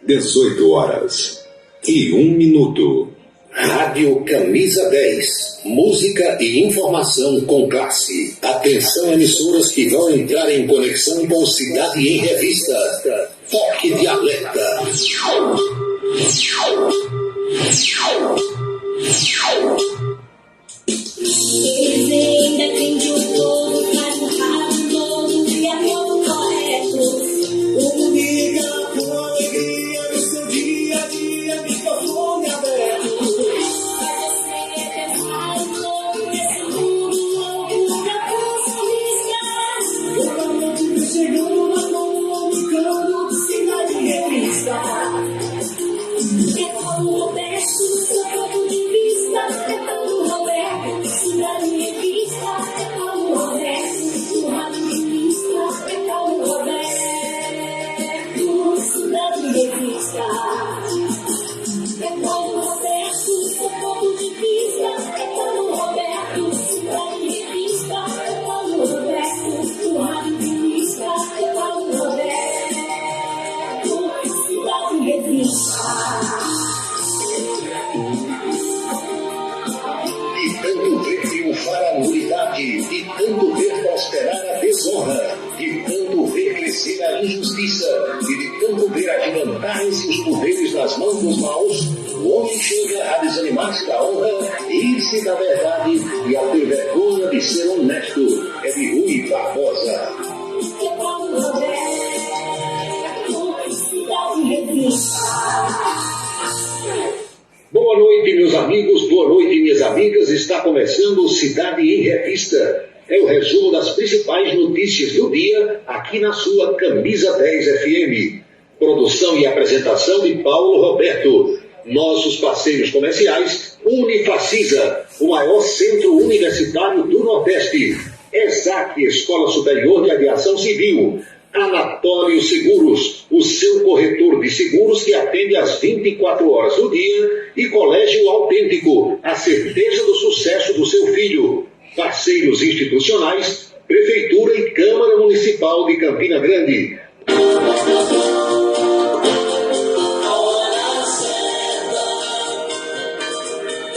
18h01. Rádio Camisa 10. Música e informação com classe. Atenção, emissoras que vão entrar em conexão com Cidade em Revista. Toque de alerta. Eles ainda têm de um povo, faz um rádio novo e é todo correto. Comunica com alegria no seu dia a dia, microfone aberto. Pra você levar o novo nesse mundo louco da consciência. Toda noite vem chegando, comunicando, Cidade em Revista. É Paulo Roberto, seu ponto de vista. É Paulo Roberto, Cidade em Revista. É Paulo Roberto, Rádio Revista. É Paulo Roberto, Cidade em Revista. É Paulo Roberto, seu ponto de vista. É Paulo Roberto, Cidade em Revista. É Paulo Roberto, Rádio Revista. É Paulo Roberto, Cidade em Revista. De tanto ver triunfar a nulidade, de tanto ver prosperar a desonra, de tanto ver crescer a injustiça e de tanto ver agigantarem-se os poderes nas mãos dos maus, o homem chega a desanimar-se da honra e ir-se da verdade e a ter vergonha de ser honesto. É de Rui Barbosa. É Paulo Roberto, Cidade em Revista. Boa noite, meus amigos, boa noite, minhas amigas. Está começando Cidade em Revista. É o resumo das principais notícias do dia aqui na sua Camisa 10 FM. Produção e apresentação de Paulo Roberto. Nossos parceiros comerciais: Unifacisa, o maior centro universitário do Nordeste. ESAC, Escola Superior de Aviação Civil. Anatório Seguros, o seu corretor de seguros que atende às 24 horas do dia. E Colégio Autêntico, a certeza do sucesso do seu filho. Parceiros institucionais: Prefeitura e Câmara Municipal de Campina Grande.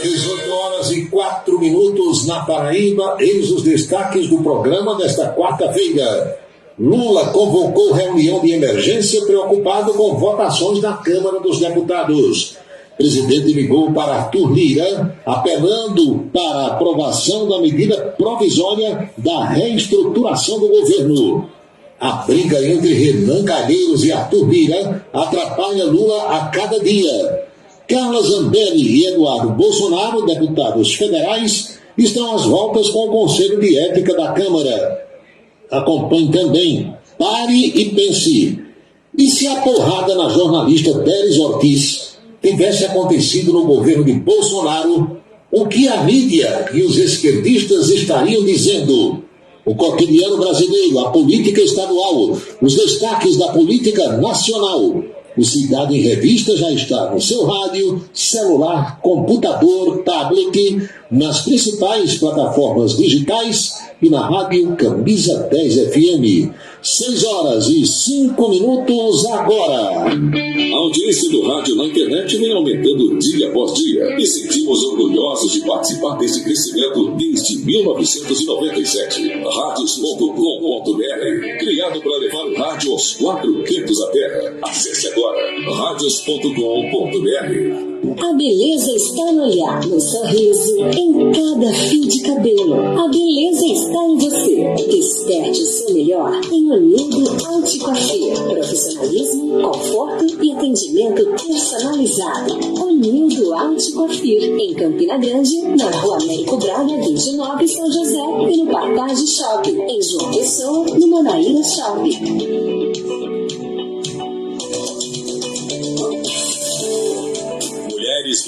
18h04 na Paraíba. Eis os destaques do programa desta quarta-feira. Lula convocou reunião de emergência preocupado com votações na Câmara dos Deputados. Presidente ligou para Arthur Lira, apelando para a aprovação da medida provisória da reestruturação do governo. A briga entre Renan Calheiros e Arthur Lira atrapalha Lula a cada dia. Carla Zambelli e Eduardo Bolsonaro, deputados federais, estão às voltas com o Conselho de Ética da Câmara. Acompanhe também. Pare e pense. E se a porrada na jornalista Teres Ortiz tivesse acontecido no governo de Bolsonaro, o que a mídia e os esquerdistas estariam dizendo? O cotidiano brasileiro, a política estadual, os destaques da política nacional. O Cidade em Revista já está no seu rádio, celular, computador, tablet, nas principais plataformas digitais e na rádio Camisa 10 FM. 6h05 agora. A audiência do rádio na internet vem aumentando dia após dia e sentimos orgulhosos de participar desse crescimento desde 1997. Radios.com.br, criado para levar o rádio aos 4 cantos da terra. Acesse agora radios.com.br. A beleza está no olhar, no sorriso, em cada fio de cabelo. A beleza está em você. Desperte o seu melhor em Unido Anticoafir. Profissionalismo, conforto e atendimento personalizado. Unido Anticoafir, em Campina Grande, na Rua Américo Braga, 29, São José, e no Partage Shopping, em João Pessoa, no Manaíra Shopping.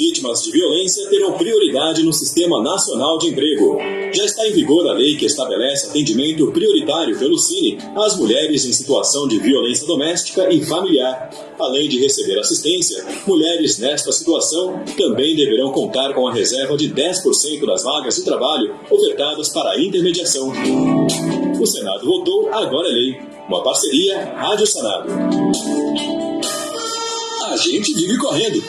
vítimas de violência terão prioridade no Sistema Nacional de Emprego. Já está em vigor a lei que estabelece atendimento prioritário pelo Cine às mulheres em situação de violência doméstica e familiar. Além de receber assistência, mulheres nesta situação também deverão contar com a reserva de 10% das vagas de trabalho ofertadas para a intermediação. O Senado votou, agora é lei. Uma parceria Rádio Senado. A gente vive correndo.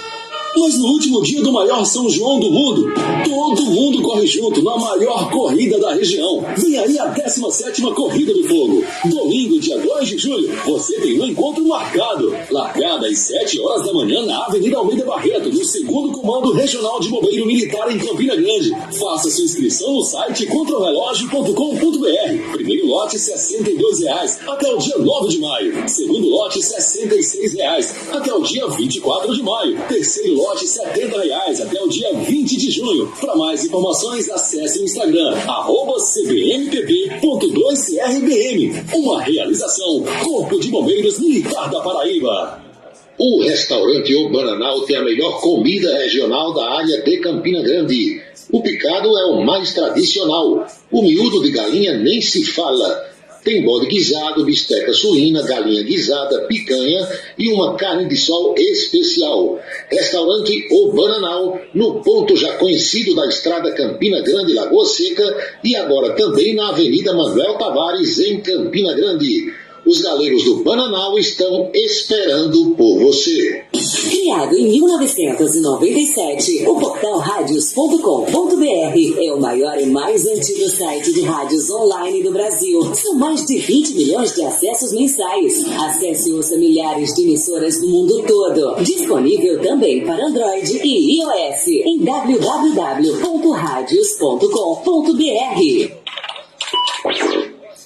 Mas no último dia do maior São João do mundo, todo mundo corre junto na maior corrida da região. Vem aí a 17ª Corrida do Fogo. Domingo, dia 2 de julho, você tem um encontro marcado. Largada às 7 horas da manhã na Avenida Almeida Barreto, no 2º Comando Regional de Bombeiro Militar em Campina Grande. Faça sua inscrição no site contrarrelógio.com.br. Primeiro lote R$ 62,00 até o dia 9 de maio. Segundo lote R$ 66,00 até o dia 24 de maio. Terceiro lote R$ 70,00 até o dia 20 de junho. Para mais informações, acesse o Instagram @cbmpb.2crbm. Uma realização Corpo de Bombeiros Militar da Paraíba. O restaurante O Bananal tem a melhor comida regional da área de Campina Grande. O picado é o mais tradicional. O miúdo de galinha nem se fala. Tem bode guisado, bisteca suína, galinha guisada, picanha e uma carne de sol especial. Restaurante O Bananal, no ponto já conhecido da estrada Campina Grande, Lagoa Seca, e agora também na Avenida Manuel Tavares, em Campina Grande. Os galegos do Bananal estão esperando por você. Criado em 1997, o portal radios.com.br é o maior e mais antigo site de rádios online do Brasil. São mais de 20 milhões de acessos mensais. Acesse e ouça milhares de emissoras do mundo todo. Disponível também para Android e iOS em www.radios.com.br.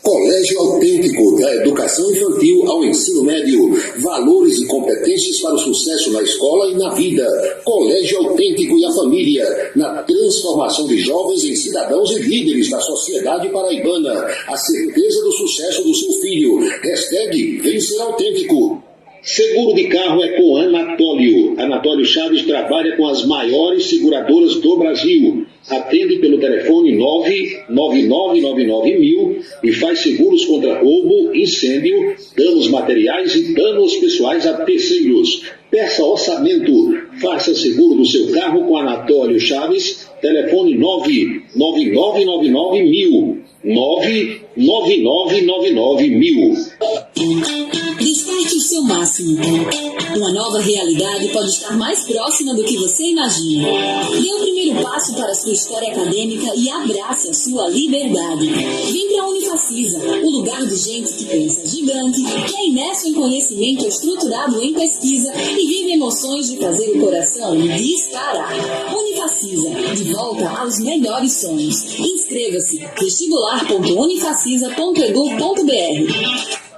Colégio Autêntico, da educação infantil ao ensino médio. Valores e competências para o sucesso na escola e na vida. Colégio Autêntico e a família, na transformação de jovens em cidadãos e líderes da sociedade paraibana. A certeza do sucesso do seu filho. #Vencer Autêntico. Seguro de carro é com Anatólio. Anatólio Chaves trabalha com as maiores seguradoras do Brasil. Atende pelo telefone 99999 e faz seguros contra roubo, incêndio, danos materiais e danos pessoais a terceiros. Peça orçamento. Faça seguro do seu carro com Anatólio Chaves. Telefone 99999 99999 Desperte o seu máximo. Uma nova realidade pode estar mais próxima do que você imagina. Dê o primeiro passo para a sua história acadêmica e abrace a sua liberdade. Vem para a Unifacisa, o lugar de gente que pensa gigante, que é imerso em conhecimento estruturado em pesquisa e vive emoções de fazer o coração disparar. Unifacisa, de volta aos melhores sonhos. Inscreva-se vestibular.unifacisa.edu.br.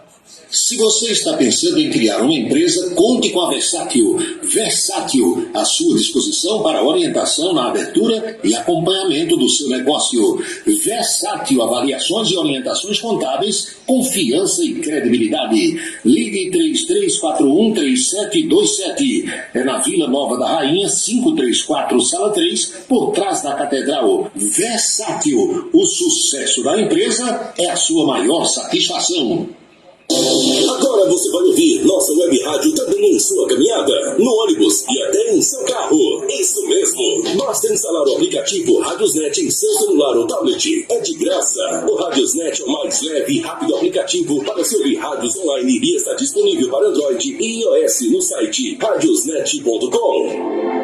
Se você está pensando em criar uma empresa, conte com a Versátil. Versátil, à sua disposição para orientação na abertura e acompanhamento do seu negócio. Versátil, avaliações e orientações contábeis, confiança e credibilidade. Ligue 33413727. É na Vila Nova da Rainha, 534, Sala 3, por trás da Catedral. Versátil, o sucesso da empresa é a sua maior satisfação. Agora você vai ouvir nossa web rádio também em sua caminhada, no ônibus e até em seu carro. Isso mesmo. Basta instalar o aplicativo Radiosnet em seu celular ou tablet. É de graça. O Radiosnet é o mais leve e rápido aplicativo para se ouvir rádios online e está disponível para Android e iOS no site radiosnet.com.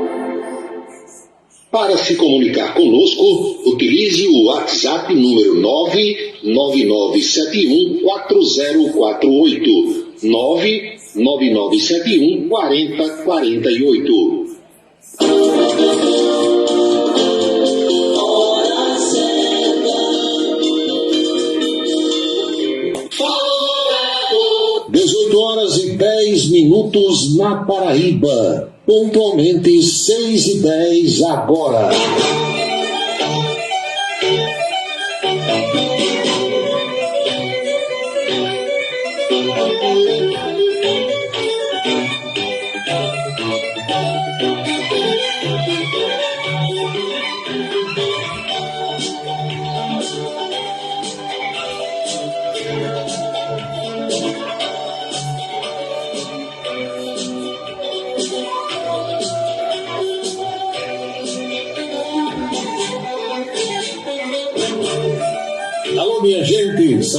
Para se comunicar conosco, utilize o WhatsApp número 999714048. 999714048. Hora certa. 18h10 na Paraíba. Pontualmente 6h10 agora.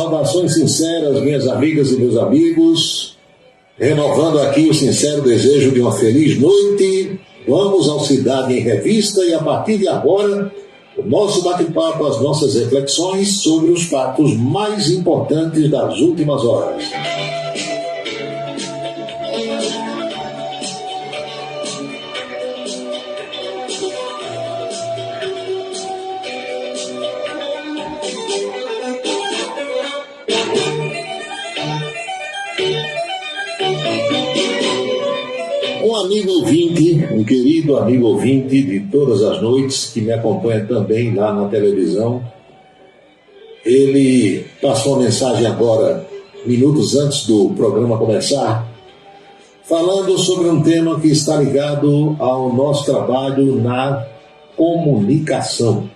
Saudações sinceras, minhas amigas e meus amigos. Renovando aqui o sincero desejo de uma feliz noite. Vamos ao Cidade em Revista e a partir de agora, o nosso bate-papo, as nossas reflexões sobre os fatos mais importantes das últimas horas. Um amigo ouvinte, um querido amigo ouvinte de todas as noites, que me acompanha também lá na televisão, ele passou uma mensagem agora, minutos antes do programa começar, falando sobre um tema que está ligado ao nosso trabalho na comunicação.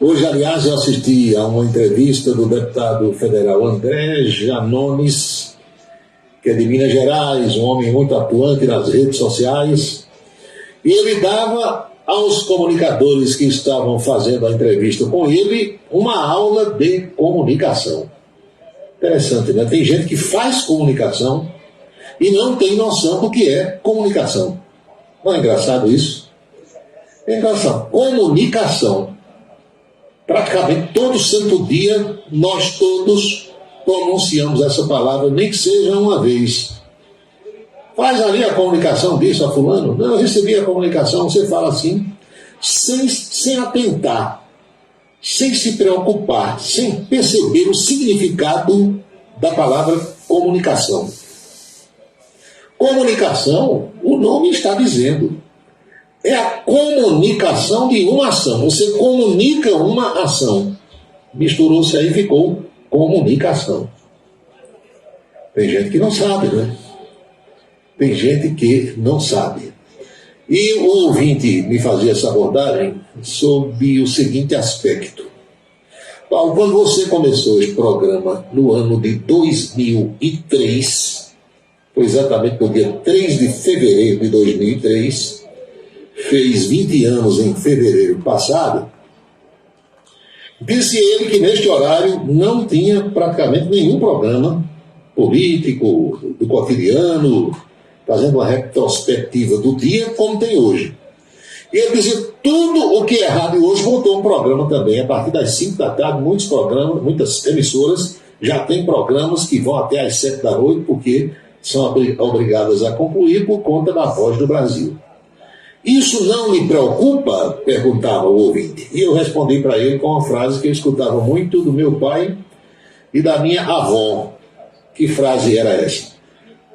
Hoje, aliás, eu assisti a uma entrevista do deputado federal André Janones, que é de Minas Gerais, um homem muito atuante nas redes sociais, e ele dava aos comunicadores que estavam fazendo a entrevista com ele uma aula de comunicação. Interessante, né? Tem gente que faz comunicação e não tem noção do que é comunicação. Não é engraçado isso? É engraçado. Comunicação. Praticamente todo santo dia, nós todos pronunciamos essa palavra, nem que seja uma vez. Faz ali a comunicação disso a fulano. Não, eu recebi a comunicação, você fala assim, sem atentar, sem se preocupar, sem perceber o significado da palavra comunicação. Comunicação, o nome está dizendo, é a comunicação de uma ação. Você comunica uma ação. Misturou-se aí e ficou comunicação. Tem gente que não sabe, né? Tem gente que não sabe. E o ouvinte me fazia essa abordagem sobre o seguinte aspecto. Paulo, quando você começou esse programa no ano de 2003, foi exatamente no dia 3 de fevereiro de 2003, fez 20 anos em fevereiro passado, disse ele que neste horário não tinha praticamente nenhum programa político, do cotidiano, fazendo uma retrospectiva do dia, como tem hoje. E ele dizia tudo o que é rádio hoje voltou um programa também. A partir das 5 da tarde, muitos programas, muitas emissoras já têm programas que vão até às 7 da noite, porque são obrigadas a concluir por conta da Voz do Brasil. Isso não me preocupa? Perguntava o ouvinte. E eu respondi para ele com uma frase que eu escutava muito do meu pai e da minha avó. Que frase era essa?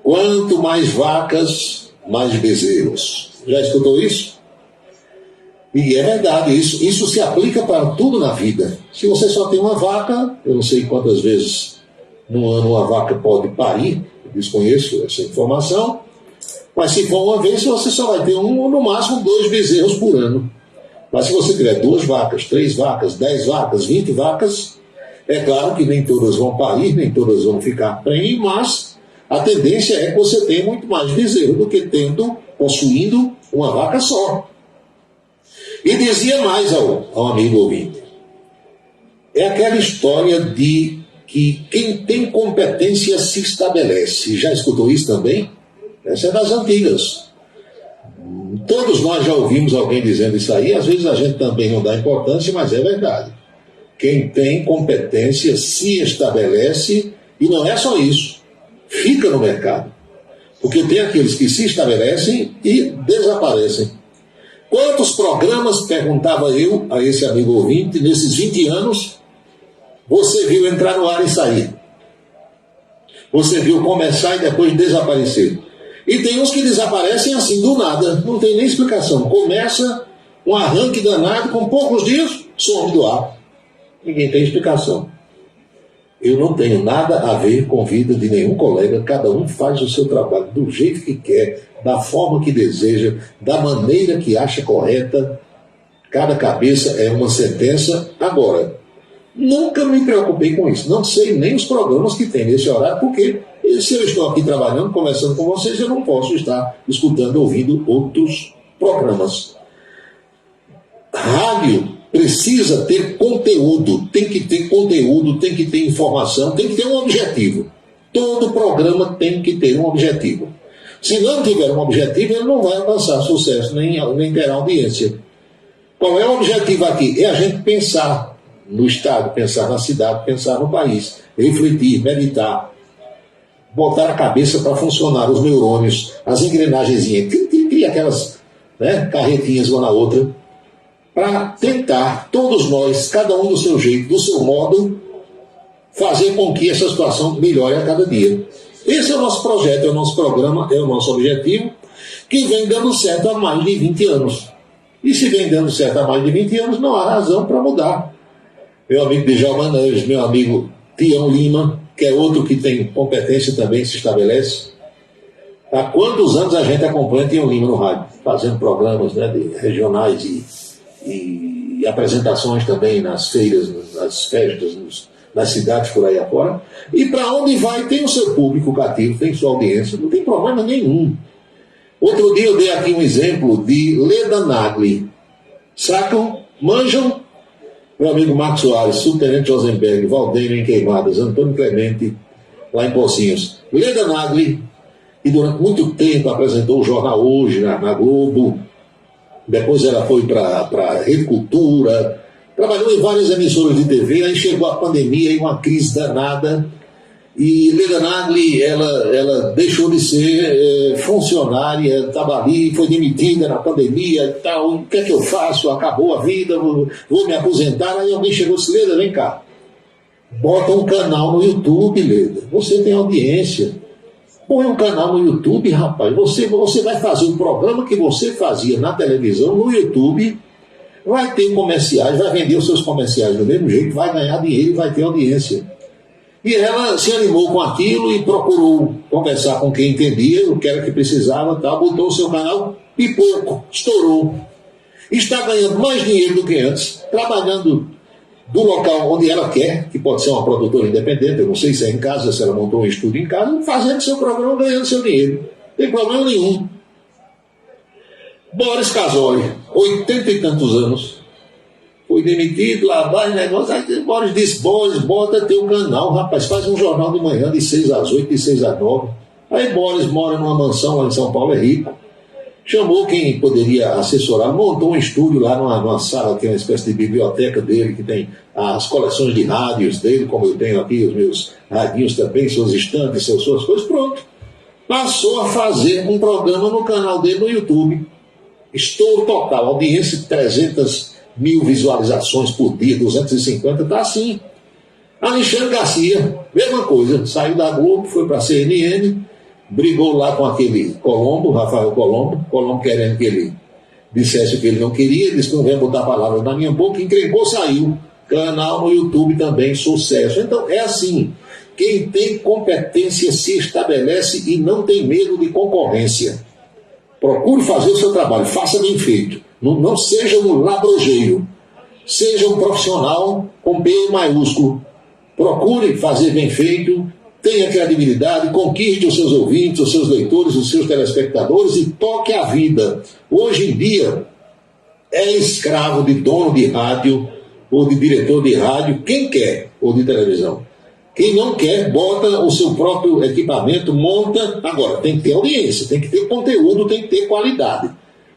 Quanto mais vacas, mais bezerros. Já escutou isso? E é verdade, isso se aplica para tudo na vida. Se você só tem uma vaca, eu não sei quantas vezes no ano uma vaca pode parir, eu desconheço essa informação, mas se for uma vez, você só vai ter no máximo 2 bezerros por ano. Mas se você tiver 2 vacas, 3 vacas, 10 vacas, 20 vacas, é claro que nem todas vão parir, nem todas vão ficar prenhes, mas a tendência é que você tenha muito mais bezerro do que possuindo uma vaca só. E dizia mais ao amigo ouvinte. É aquela história de que quem tem competência se estabelece. Já escutou isso também? Essa é das antigas. Todos nós já ouvimos alguém dizendo isso aí, às vezes a gente também não dá importância, mas é verdade. Quem tem competência se estabelece, e não é só isso, fica no mercado. Porque tem aqueles que se estabelecem e desaparecem. Quantos programas, perguntava eu a esse amigo ouvinte, nesses 20 anos, você viu entrar no ar e sair? Você viu começar e depois desaparecer? E tem uns que desaparecem assim, do nada, não tem nem explicação. Começa um arranque danado, com poucos dias, some do ar. Ninguém tem explicação. Eu não tenho nada a ver com a vida de nenhum colega, cada um faz o seu trabalho do jeito que quer, da forma que deseja, da maneira que acha correta. Cada cabeça é uma sentença. Agora, nunca me preocupei com isso. Não sei nem os programas que tem nesse horário, porque se eu estou aqui trabalhando, conversando com vocês, eu não posso estar escutando, ouvindo outros programas. Rádio precisa ter conteúdo, tem que ter conteúdo, tem que ter informação, tem que ter um objetivo. Todo programa tem que ter um objetivo. Se não tiver um objetivo, ele não vai alcançar sucesso, nem terá audiência. Qual é o objetivo aqui? É a gente pensar no Estado, pensar na cidade, pensar no país, refletir, meditar, botar a cabeça para funcionar, os neurônios, as engrenagenzinhas, cria aquelas carretinhas uma na outra, para tentar, todos nós, cada um do seu jeito, do seu modo, fazer com que essa situação melhore a cada dia. Esse é o nosso projeto, é o nosso programa, é o nosso objetivo, que vem dando certo há mais de 20 anos. E se vem dando certo há mais de 20 anos, não há razão para mudar. Meu amigo Djalma Neves, meu amigo Tião Lima, que é outro que tem competência também, se estabelece. Há quantos anos a gente acompanha Tião Lima no rádio, fazendo programas regionais e apresentações também nas feiras, nas festas, nas cidades por aí afora. E para onde vai tem o seu público cativo, tem sua audiência, não tem problema nenhum. Outro dia eu dei aqui um exemplo de Leda Nagli. Sacam? Manjam? Meu amigo Marcos Soares, subtenente Josenberg, Valdênio em Queimadas, Antônio Clemente, lá em Pocinhos. Leda Nagli, que durante muito tempo apresentou o Jornal Hoje na Globo, depois ela foi para a Rede Cultura, trabalhou em várias emissoras de TV, aí chegou a pandemia e uma crise danada, e Leda Nagli, ela deixou de ser funcionária, estava ali, foi demitida na pandemia e tal, o que é que eu faço? Acabou a vida, vou me aposentar. Aí alguém chegou e disse: Leda, vem cá, bota um canal no YouTube, Leda, você tem audiência, põe um canal no YouTube, rapaz, você vai fazer um programa que você fazia na televisão, no YouTube, vai ter comerciais, vai vender os seus comerciais do mesmo jeito, vai ganhar dinheiro e vai ter audiência. E ela se animou com aquilo e procurou conversar com quem entendia o que era que precisava, tal, botou o seu canal, pipoco, estourou. Está ganhando mais dinheiro do que antes, trabalhando do local onde ela quer, que pode ser uma produtora independente, eu não sei se é em casa, se ela montou um estúdio em casa, fazendo seu programa, ganhando seu dinheiro. Não tem problema nenhum. Boris Casoy, 80 e tantos anos, foi demitido, lá vai negócio. Aí Boris disse: Boris, bota teu canal, rapaz, faz um jornal de manhã de 6 às 8, de 6 às 9. Aí Boris mora numa mansão lá em São Paulo, é rico. Chamou quem poderia assessorar, montou um estúdio lá numa sala, que é uma espécie de biblioteca dele, que tem as coleções de rádios dele, como eu tenho aqui, os meus radinhos também, suas estantes, suas coisas, pronto. Passou a fazer um programa no canal dele no YouTube. Estouro total, audiência de 300 mil visualizações por dia, 250, está assim. Alexandre Garcia, mesma coisa, saiu da Globo, foi para a CNN, brigou lá com aquele Colombo, Rafael Colombo querendo que ele dissesse o que ele não queria, disse que não vem botar palavras na minha boca, encrencou, saiu. Canal no YouTube também, sucesso. Então é assim, quem tem competência se estabelece e não tem medo de concorrência. Procure fazer o seu trabalho, faça bem feito. Não seja um labrojeiro, seja um profissional com B maiúsculo. Procure fazer bem feito, tenha credibilidade, conquiste os seus ouvintes, os seus leitores, os seus telespectadores e toque a vida. Hoje em dia, é escravo de dono de rádio ou de diretor de rádio, quem quer, ou de televisão. Quem não quer, bota o seu próprio equipamento, monta. Agora, tem que ter audiência, tem que ter conteúdo, tem que ter qualidade.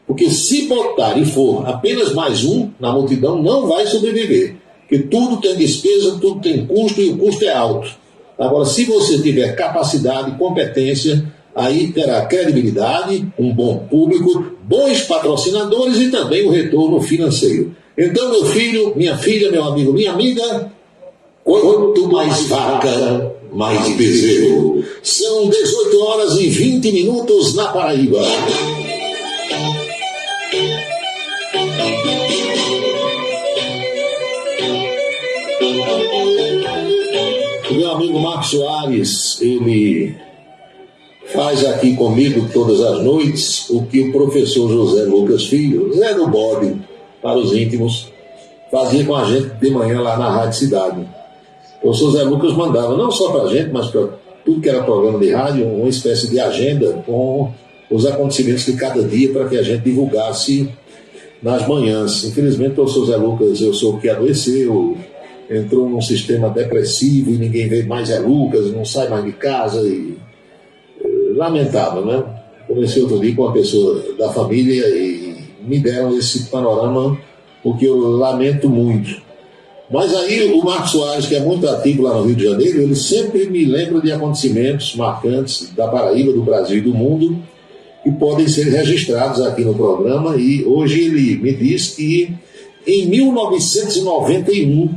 Porque se botar e for apenas mais um na multidão, não vai sobreviver. Porque tudo tem despesa, tudo tem custo e o custo é alto. Agora, se você tiver capacidade, competência, aí terá credibilidade, um bom público, bons patrocinadores e também o retorno financeiro. Então, meu filho, minha filha, meu amigo, minha amiga, quanto mais vaca, mais bezerro. São 18 horas e 20 minutos na Paraíba. O meu amigo Marcos Soares, ele faz aqui comigo todas as noites o que o professor José Lucas Filho, Zé do Bode, para os íntimos, fazia com a gente de manhã lá na Rádio Cidade. O professor Zé Lucas mandava, não só para a gente, mas para tudo que era programa de rádio, uma espécie de agenda com os acontecimentos de cada dia para que a gente divulgasse nas manhãs. Infelizmente, o professor Zé Lucas, eu soube que adoeceu, entrou num sistema depressivo e ninguém vê mais Zé Lucas, não sai mais de casa. Lamentável, né? Comecei outro dia com uma pessoa da família e me deram esse panorama, porque eu lamento muito. Mas aí o Marcos Soares, que é muito ativo lá no Rio de Janeiro, ele sempre me lembra de acontecimentos marcantes da Paraíba, do Brasil e do mundo, que podem ser registrados aqui no programa. E hoje ele me diz que em 1991,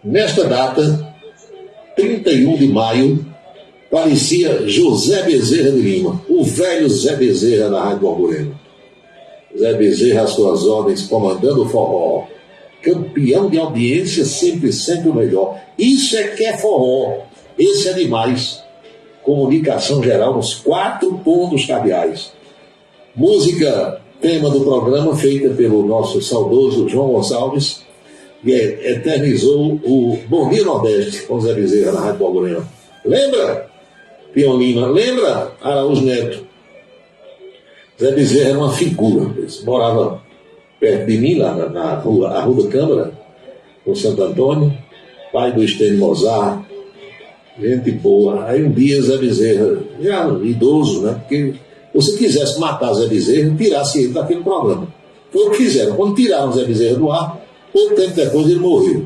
nesta data, 31 de maio, falecia José Bezerra de Lima, o velho Zé Bezerra da Rádio Borborema. Zé Bezerra, às suas ordens, comandando o forró, campeão de audiência, sempre o melhor. Isso é que é forró, esse é demais. Comunicação geral nos 4 pontos cardeais. Música, tema do programa, feita pelo nosso saudoso João Gonçalves, que eternizou o Bom Dia Nordeste com Zé Bezerra na Rádio Borborema. Lembra, Pião Lima? Lembra, Araújo Neto? Zé Bezerra era uma figura, morava perto de mim, lá na rua, a Rua da Câmara, com Santo Antônio, pai do Estênio Mozart, gente boa. Aí um dia Zé Bezerra, já idoso, né? Porque se você quisesse matar Zé Bezerra, tirasse ele daquele programa. Foi o que fizeram. Quando tiraram Zé Bezerra do ar, pouco tempo depois ele morreu.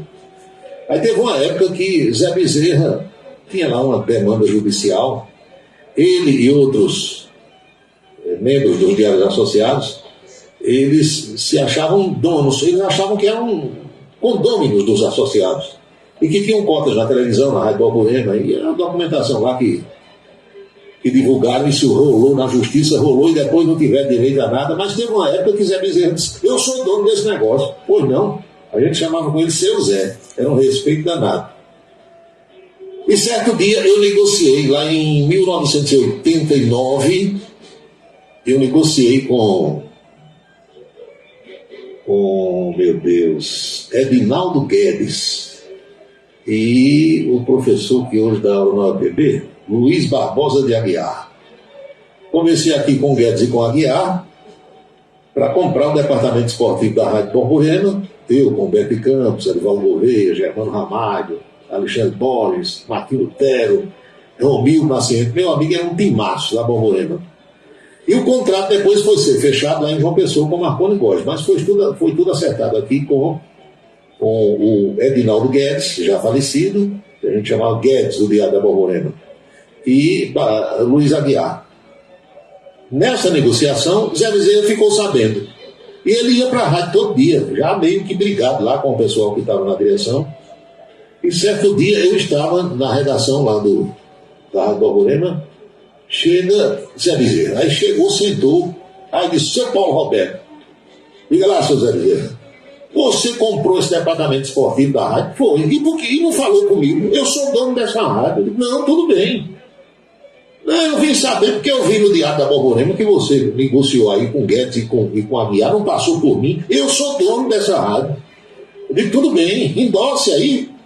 Aí teve uma época que Zé Bezerra tinha lá uma demanda judicial, ele e outros membros dos Diários Associados, eles se achavam donos, eles achavam que eram condôminos dos associados e que tinham cotas na televisão, na Rádio Borborema, e a documentação lá que divulgaram, isso rolou na justiça, rolou e depois não tiver direito a nada. Mas teve uma época que Zé Bezerra disse: eu sou dono desse negócio. Pois não, a gente chamava com ele Seu Zé, era um respeito danado. E certo dia eu negociei, lá em 1989, eu negociei com meu Deus, Edinaldo Guedes e o professor que hoje dá aula na UPB, Luiz Barbosa de Aguiar. Comecei aqui com Guedes e com Aguiar para comprar o departamento esportivo da Rádio Borborema, eu com Beto Campos, Edivaldo Gouveia, Germano Ramalho, Alexandre Borges, Martinho Lutero, Romildo Nascimento, meu amigo, era um timaço da Borborema. E o contrato depois foi ser fechado lá em João Pessoa com Marconi Góes, mas foi tudo acertado aqui com o Edinaldo Guedes, já falecido, que a gente chamava Guedes, do Diário da Borborema, e Luiz Aguiar. Nessa negociação, Zé Bezerra ficou sabendo. E ele ia para a rádio todo dia, já meio que brigado lá com o pessoal que estava na direção. E certo dia eu estava na redação lá da Rádio Borborema. Chega Zé Bezerra, aí chegou, sentou, aí disse: seu Paulo Roberto, diga lá, seu Zé Bezerra, você comprou esse departamento esportivo da rádio? Foi. E por que não falou comigo? Eu sou dono dessa rádio. Eu disse: não, tudo bem. Não, eu vim saber porque eu vi no Diário da Borborema que você negociou aí com Guedes e com Aguiar, não passou por mim. Eu sou dono dessa rádio. Eu disse: tudo bem, endosse aí.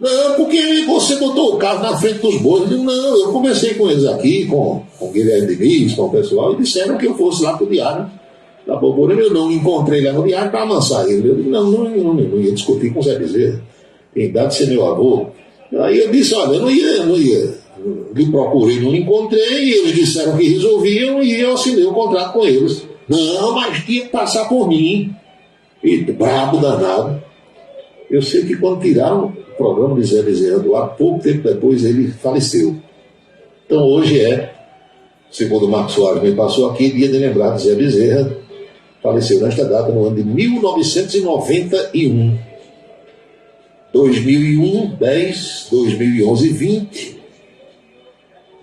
Não, porque você botou o carro na frente dos bois. Eu disse: não, eu conversei com eles aqui, com o Guilherme Diniz, com o pessoal, e disseram que eu fosse lá para o Diário da Borborema. Eu não encontrei lá no Diário para amansar ele. Eu disse: não ia discutir com o Zé Bezerra, tem idade de ser meu avô. Aí eu disse: olha, eu não ia, lhe procurei, não encontrei, e eles disseram que resolviam, e eu assinei o contrato com eles. Não, mas tinha que passar por mim. E brabo danado. Eu sei que quando tiraram o programa de Zé Bezerra do ar, pouco tempo depois ele faleceu. Então hoje segundo o Marcos Soares me passou aqui, dia de lembrar de Zé Bezerra. Faleceu nesta data no ano de 1991. 2001, 10, 2011, 20,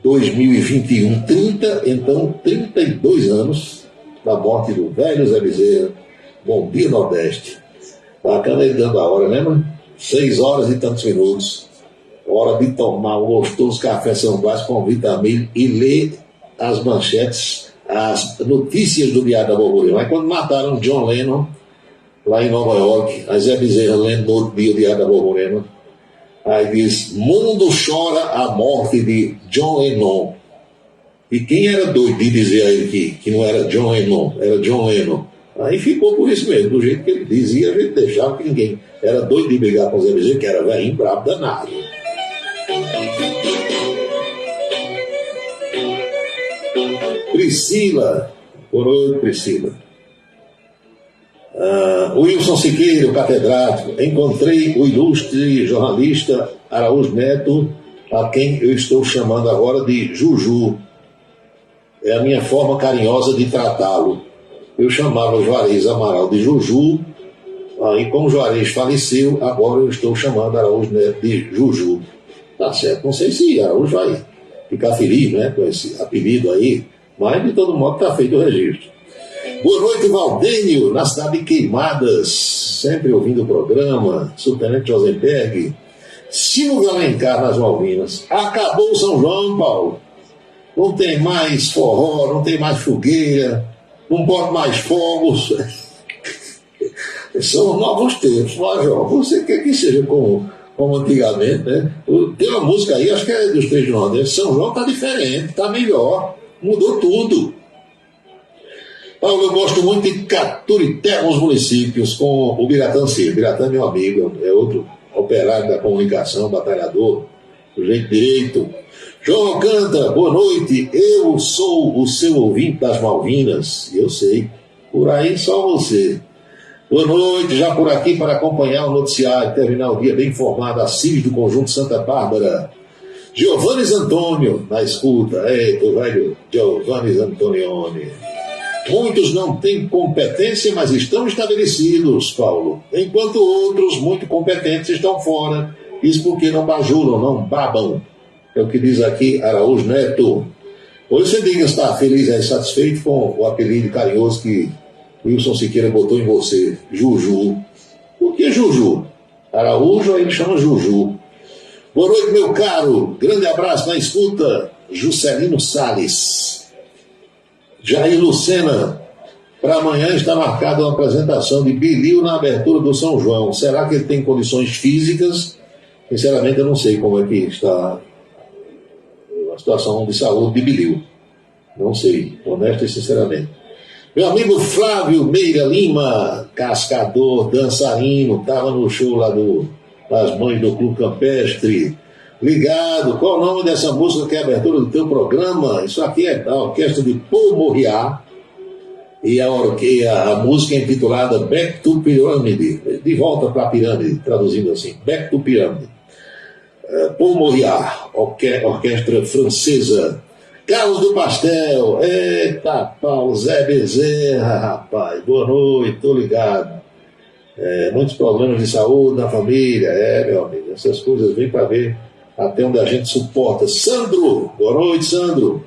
2021, 30, então 32 anos da morte do velho Zé Bezerra. Bom Dia Nordeste. Bacana ele dando a hora, lembra? 6 horas e tantos minutos. Hora de tomar um gostoso café São Brás com vitamina e ler as manchetes, as notícias do Diário da Borborema. Aí quando mataram John Lennon, lá em Nova York, a Zé Bezerra lendo no outro dia o Diário da Borborema, aí diz: mundo chora a morte de John Lennon. E quem era doido de dizer a ele que não era John Lennon, era John Lennon? Aí ficou por isso mesmo, do jeito que ele dizia, a gente deixava que ninguém era doido de brigar com o Zé Bezerra, que era velhinho, brabo, danado. Priscila, boa noite, Priscila. Wilson Siqueira, o catedrático, encontrei o ilustre jornalista Araújo Neto, a quem eu estou chamando agora de Juju. É a minha forma carinhosa de tratá-lo. Eu chamava o Juarez Amaral de Juju, aí como o Juarez faleceu, agora eu estou chamando Araújo Neto de Juju. Tá certo, não sei se Araújo vai ficar feliz, né, com esse apelido aí, mas de todo modo está feito o registro. Boa noite, Valdênio, na cidade de Queimadas, sempre ouvindo o programa, Subtenente Josenberg, Silvio Alencar nas Malvinas. Acabou o São João, Paulo. Não tem mais forró, não tem mais fogueira, não pode mais fogos. São novos tempos, Major. Você quer que seja como antigamente, né? Tem uma música aí, acho que é dos Três do Nordeste, São João está diferente, está melhor, mudou tudo. Paulo, eu gosto muito de Caturité, os municípios, com o Biratã Silva. O Biratã é meu amigo, é outro operário da comunicação, batalhador, do jeito direito. João Alcântara, boa noite. Eu sou o seu ouvinte das Malvinas. Eu sei. Por aí só você. Boa noite, já por aqui para acompanhar o noticiário, terminar o dia bem informado, Assis do Conjunto Santa Bárbara. Giovannis Antônio, na escuta. Eita, velho Giovannis Antonioni. Muitos não têm competência, mas estão estabelecidos, Paulo. Enquanto outros, muito competentes, estão fora. Isso porque não bajulam, não babam. É o que diz aqui Araújo Neto. Hoje você diga se está feliz e satisfeito com o apelido carinhoso que Wilson Siqueira botou em você, Juju. Por que Juju? Araújo, aí ele chama Juju. Boa noite, meu caro. Grande abraço na escuta, Juscelino Salles. Jair Lucena, para amanhã está marcada uma apresentação de Bilio na abertura do São João. Será que ele tem condições físicas? Sinceramente, eu não sei como é que está a situação de saúde de Bilio. Não sei, honesto e sinceramente. Meu amigo Flávio Meira Lima, cascador, dançarino, estava no show lá das mães do Clube Campestre. Ligado, qual o nome dessa música que é a abertura do teu programa? Isso aqui é a orquestra de Paul Moriá e a música é intitulada Back to Pyramid, de volta para a pirâmide, traduzindo assim, Back to Pyramid. Paul Moriá, orquestra francesa. Carlos do Pastel, eita pau, Zé Bezerra, rapaz, boa noite, tô ligado. Muitos problemas de saúde na família, meu amigo, essas coisas vêm para ver até onde a gente suporta. Sandro, boa noite, Sandro.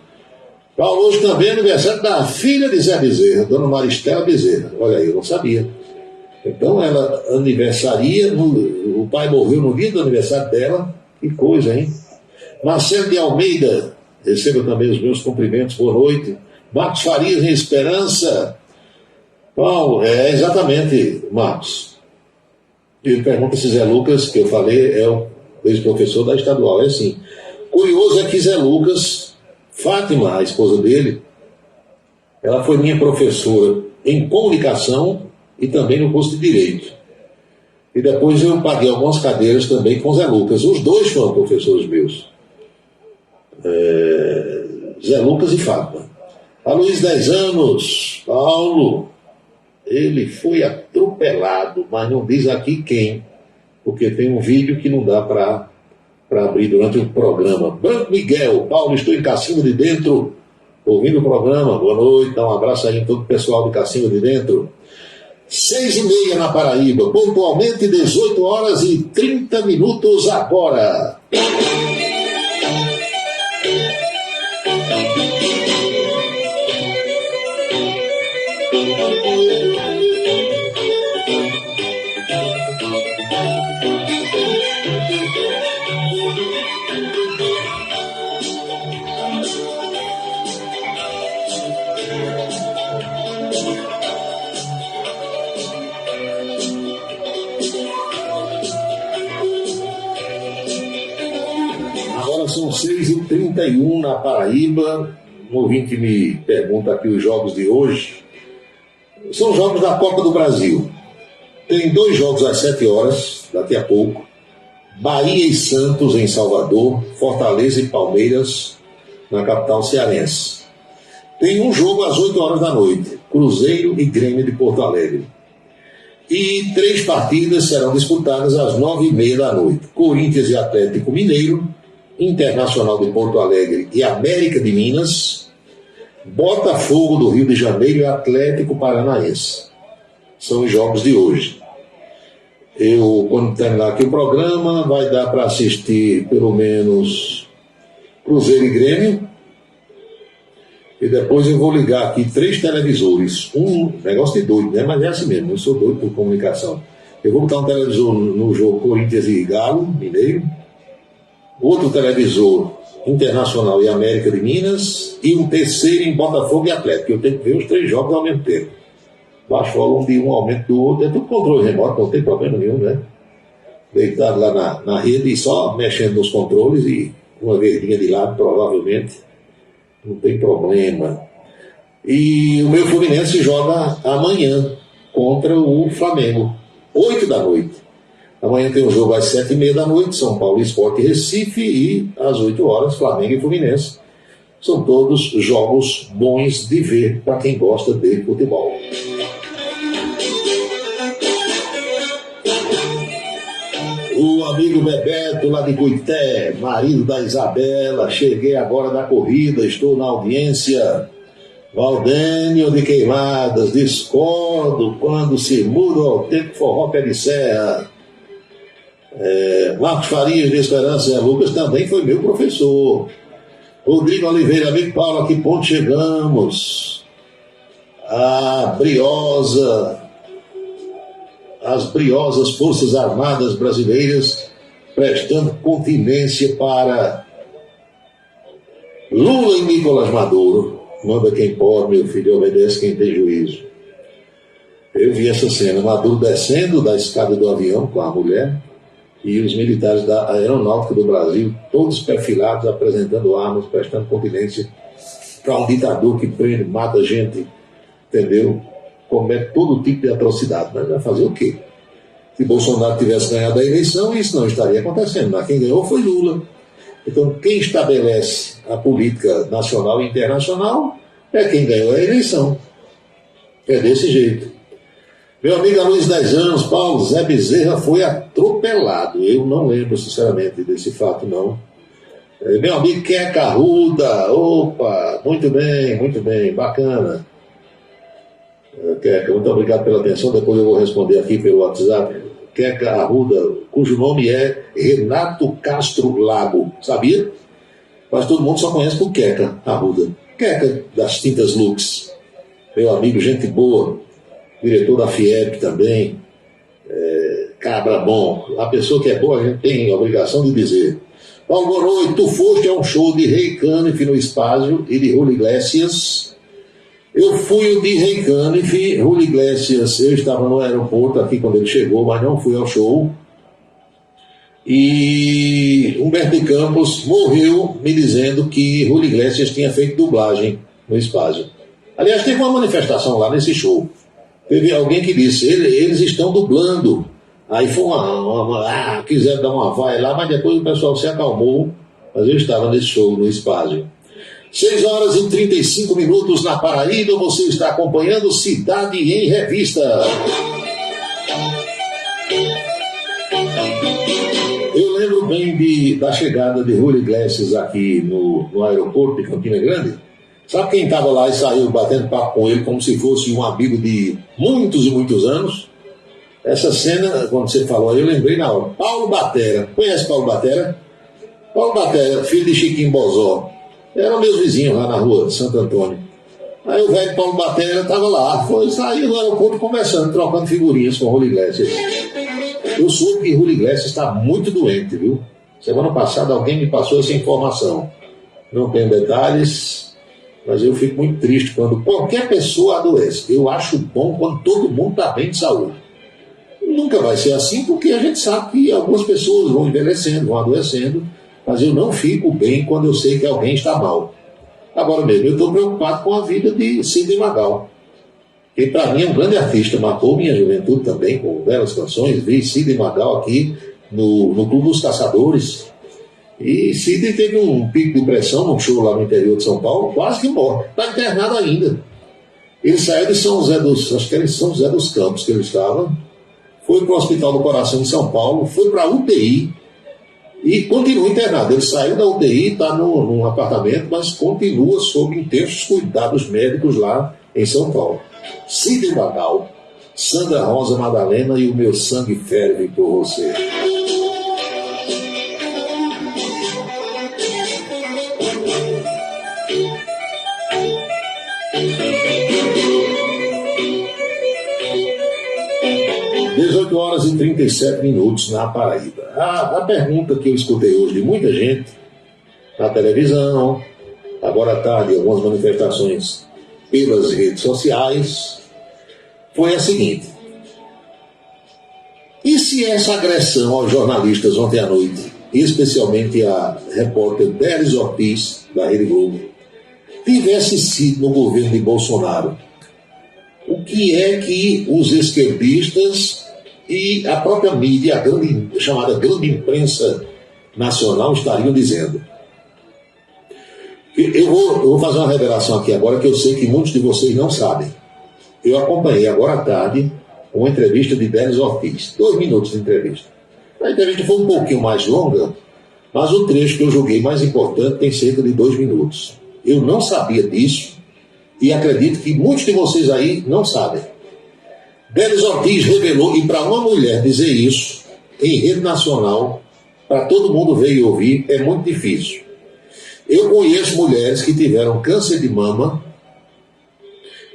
Paulo, hoje também é aniversário da filha de Zé Bezerra, dona Maristela Bezerra. Olha aí, eu não sabia. Então ela aniversaria, o pai morreu no dia do aniversário dela, que coisa, hein? Marcelo de Almeida, receba também os meus cumprimentos, boa noite. Marcos Farias, em Esperança. Paulo, exatamente, Marcos. Ele pergunta se Zé Lucas, que eu falei, é o ex-professor da estadual. É assim. Curioso é que Zé Lucas, Fátima, a esposa dele, ela foi minha professora em comunicação e também no curso de Direito. E depois eu paguei algumas cadeiras também com Zé Lucas. Os dois foram professores meus. Zé Lucas e Fátima. A Luiz, 10 anos. Paulo, ele foi atropelado, mas não diz aqui quem, porque tem um vídeo que não dá para abrir durante o programa. Branco Miguel, Paulo, estou em Cacimba de Dentro, ouvindo o programa, boa noite, dá um abraço aí em todo o pessoal de Cacimba de Dentro. 6h30 na Paraíba, pontualmente 18h30 agora. São 6h31 na Paraíba. Um ouvinte me pergunta aqui os jogos de hoje. São jogos da Copa do Brasil. Tem 2 jogos às 7 horas, daqui a pouco. Bahia e Santos em Salvador, Fortaleza e Palmeiras na capital cearense. Tem um jogo às 8 horas da noite, Cruzeiro e Grêmio de Porto Alegre. E 3 partidas serão disputadas às 9h30 da noite, Corinthians e Atlético Mineiro, Internacional de Porto Alegre e América de Minas, Botafogo do Rio de Janeiro e Atlético Paranaense. São os jogos de hoje. Quando terminar aqui o programa, vai dar para assistir pelo menos Cruzeiro e Grêmio. E depois eu vou ligar aqui 3 televisores. Negócio de doido, né? Mas é assim mesmo, eu sou doido por comunicação. Eu vou botar um televisor no jogo Corinthians e Galo, Mineiro. Outro televisor Internacional e América de Minas. E um terceiro em Botafogo e Atlético. Eu tenho que ver os 3 jogos ao mesmo tempo. Baixo o volume de um, aumento do outro. É tudo controle remoto, não tem problema nenhum, né? Deitado lá na rede e só mexendo nos controles e uma verdinha de lado, provavelmente. Não tem problema. E o meu Fluminense joga amanhã contra o Flamengo, 8 da noite. Amanhã tem um jogo às 7h30 da noite, São Paulo Sport e Recife, e às 8 horas, Flamengo e Fluminense. São todos jogos bons de ver para quem gosta de futebol. O amigo Bebeto, lá de Cuité, marido da Isabela, cheguei agora da corrida, estou na audiência. Valdênio de Queimadas, discordo quando se muda ao tempo forró pé de serra. Marcos Farias de Esperança e Lucas também foi meu professor. Rodrigo Oliveira, amigo Paulo, a que ponto chegamos? As briosas Forças Armadas Brasileiras prestando continência para Lula e Nicolás Maduro. Manda quem pode, meu filho, obedece quem tem juízo. Eu vi essa cena, Maduro descendo da escada do avião com a mulher e os militares da Aeronáutica do Brasil, todos perfilados, apresentando armas, prestando continência para um ditador que prende, mata gente, entendeu? Comete todo tipo de atrocidade. Mas vai fazer o quê? Se Bolsonaro tivesse ganhado a eleição, isso não estaria acontecendo. Mas quem ganhou foi Lula. Então, quem estabelece a política nacional e internacional é quem ganhou a eleição. É desse jeito. Meu amigo Luiz 10 anos, Paulo, Zé Bezerra foi atropelado. Eu não lembro, sinceramente, desse fato, não. Meu amigo Queca Arruda, opa, muito bem, bacana. Queca, muito obrigado pela atenção, depois eu vou responder aqui pelo WhatsApp. Queca Arruda, cujo nome é Renato Castro Lago, sabia? Mas todo mundo só conhece por Queca Arruda. Queca das Tintas Lux, meu amigo, gente boa, diretor da FIEP também, cabra bom. A pessoa que é boa a gente tem a obrigação de dizer. Paulo, boa noite, tu foste a um show de Rei Caniff no Espásio e de Julio Iglesias. Eu fui o de Rei Caniff, Julio Iglesias, eu estava no aeroporto aqui quando ele chegou, mas não fui ao show. E Humberto de Campos morreu me dizendo que Julio Iglesias tinha feito dublagem no Espásio. Aliás, teve uma manifestação lá nesse show. Teve alguém que disse, eles estão dublando. Aí foi quiseram dar uma vaia lá, mas depois o pessoal se acalmou. Mas eu estava nesse show no Espásio. 6 horas e 35 minutos na Paraíba, você está acompanhando Cidade em Revista. Eu lembro bem da chegada de Julio Iglesias aqui no aeroporto de Campina Grande. Sabe quem estava lá e saiu batendo papo com ele como se fosse um amigo de muitos e muitos anos? Essa cena, quando você falou aí, eu lembrei na hora. Paulo Batera. Conhece Paulo Batera? Paulo Batera, filho de Chiquinho Bozó. Era meus vizinhos lá na rua de Santo Antônio. Aí o velho Paulo Batera estava lá, saiu do aeroporto conversando, trocando figurinhas com o Julio Iglesias. Eu soube que Julio Iglesias está muito doente, viu? Semana passada alguém me passou essa informação. Não tenho detalhes, mas eu fico muito triste quando qualquer pessoa adoece. Eu acho bom quando todo mundo está bem de saúde. Nunca vai ser assim, porque a gente sabe que algumas pessoas vão envelhecendo, vão adoecendo, mas eu não fico bem quando eu sei que alguém está mal. Agora mesmo, eu estou preocupado com a vida de Sidney Magal. que para mim é um grande artista, marcou minha juventude também, com belas canções. Vi Sidney Magal aqui no Clube dos Caçadores. E Sidney teve um pico de pressão num show lá no interior de São Paulo, quase que morre. Está internado ainda. Ele saiu de São José acho que era em São José dos Campos que ele estava, foi para o Hospital do Coração de São Paulo, foi para a UTI e continua internado. Ele saiu da UTI, está num apartamento, mas continua sob intensos cuidados médicos lá em São Paulo. Sidney Magal, Sandra Rosa Madalena e O Meu Sangue Ferve por Você. Horas e 37 minutos na Paraíba. A pergunta que eu escutei hoje de muita gente na televisão, agora à tarde, algumas manifestações pelas redes sociais, foi a seguinte: e se essa agressão aos jornalistas ontem à noite, e especialmente a repórter Délis Ortiz, da Rede Globo, tivesse sido no governo de Bolsonaro? O que é que os esquerdistas e a própria mídia, a chamada grande imprensa nacional, estariam dizendo? Eu vou fazer uma revelação aqui agora que eu sei que muitos de vocês não sabem. Eu acompanhei agora à tarde uma entrevista de Délis Ortiz, 2 minutos de entrevista. A entrevista foi um pouquinho mais longa, mas o trecho que eu julguei mais importante tem cerca de 2 minutos. Eu não sabia disso e acredito que muitos de vocês aí não sabem. Délis Ortiz revelou, e para uma mulher dizer isso em rede nacional, para todo mundo ver e ouvir, é muito difícil. Eu conheço mulheres que tiveram câncer de mama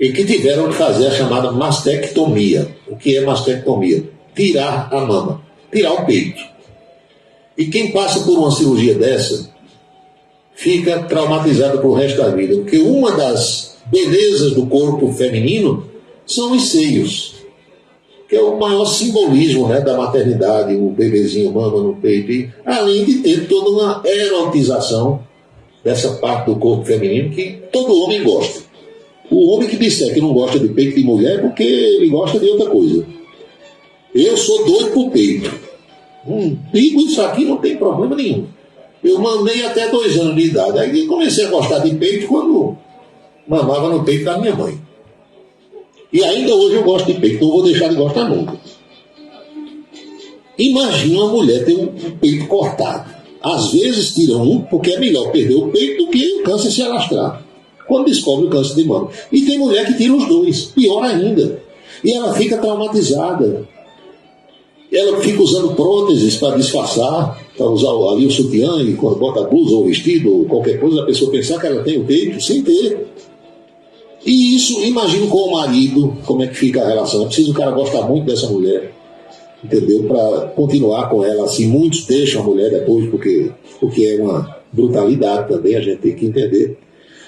e que tiveram que fazer a chamada mastectomia. O que é mastectomia? Tirar a mama, tirar o peito. E quem passa por uma cirurgia dessa fica traumatizado pro resto da vida, porque uma das belezas do corpo feminino são os seios, que é o maior simbolismo, né, da maternidade, o bebezinho mama no peito, e, além de ter toda uma erotização dessa parte do corpo feminino que todo homem gosta. O homem que disser que não gosta de peito de mulher é porque ele gosta de outra coisa. Eu sou doido por peito. Digo isso aqui, não tem problema nenhum. Eu mamei até 2 anos de idade. Aí comecei a gostar de peito quando mamava no peito da minha mãe. E ainda hoje eu gosto de peito, não vou deixar de gostar nunca. Imagina uma mulher ter um peito cortado. Às vezes tiram um, porque é melhor perder o peito do que o câncer se alastrar, quando descobre o câncer de mama. E tem mulher que tira os 2, pior ainda. E ela fica traumatizada. Ela fica usando próteses para disfarçar, para usar ali o sutiã, e quando bota a blusa ou o vestido, ou qualquer coisa, a pessoa pensar que ela tem o peito sem ter. E isso, imagino com o marido, como é que fica a relação. É preciso o cara gostar muito dessa mulher, entendeu? Para continuar com ela assim. Muitos deixam a mulher depois, porque é uma brutalidade também, a gente tem que entender.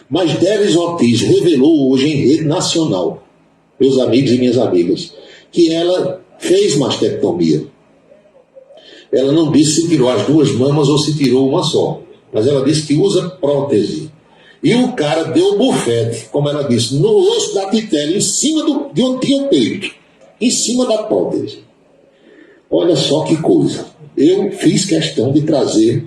Mas Délis Ortiz revelou hoje em rede nacional, meus amigos e minhas amigas, que ela fez mastectomia. Ela não disse se tirou as 2 mamas ou se tirou uma só, mas ela disse que usa prótese. E o cara deu bufete, como ela disse, no osso da titela, em cima de onde tinha o peito, em cima da prótese. Olha só que coisa. Eu fiz questão de trazer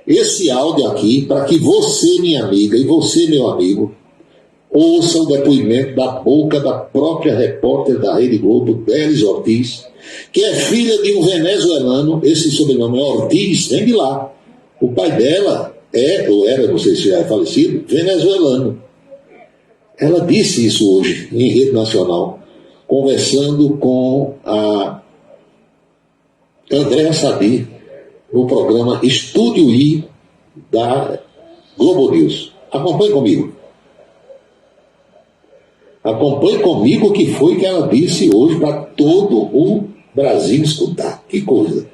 esse áudio aqui para que você, minha amiga, e você, meu amigo, ouça o depoimento da boca da própria repórter da Rede Globo, Délis Ortiz, que é filha de um venezuelano. Esse sobrenome é Ortiz, vem de lá. O pai dela ou era, não sei se já é falecido, venezuelano. Ela disse isso hoje em rede nacional, conversando com a Andréa Sadi, no programa Estúdio I da Globo News. Acompanhe comigo. Acompanhe comigo o que foi que ela disse hoje para todo o Brasil escutar. Que coisa.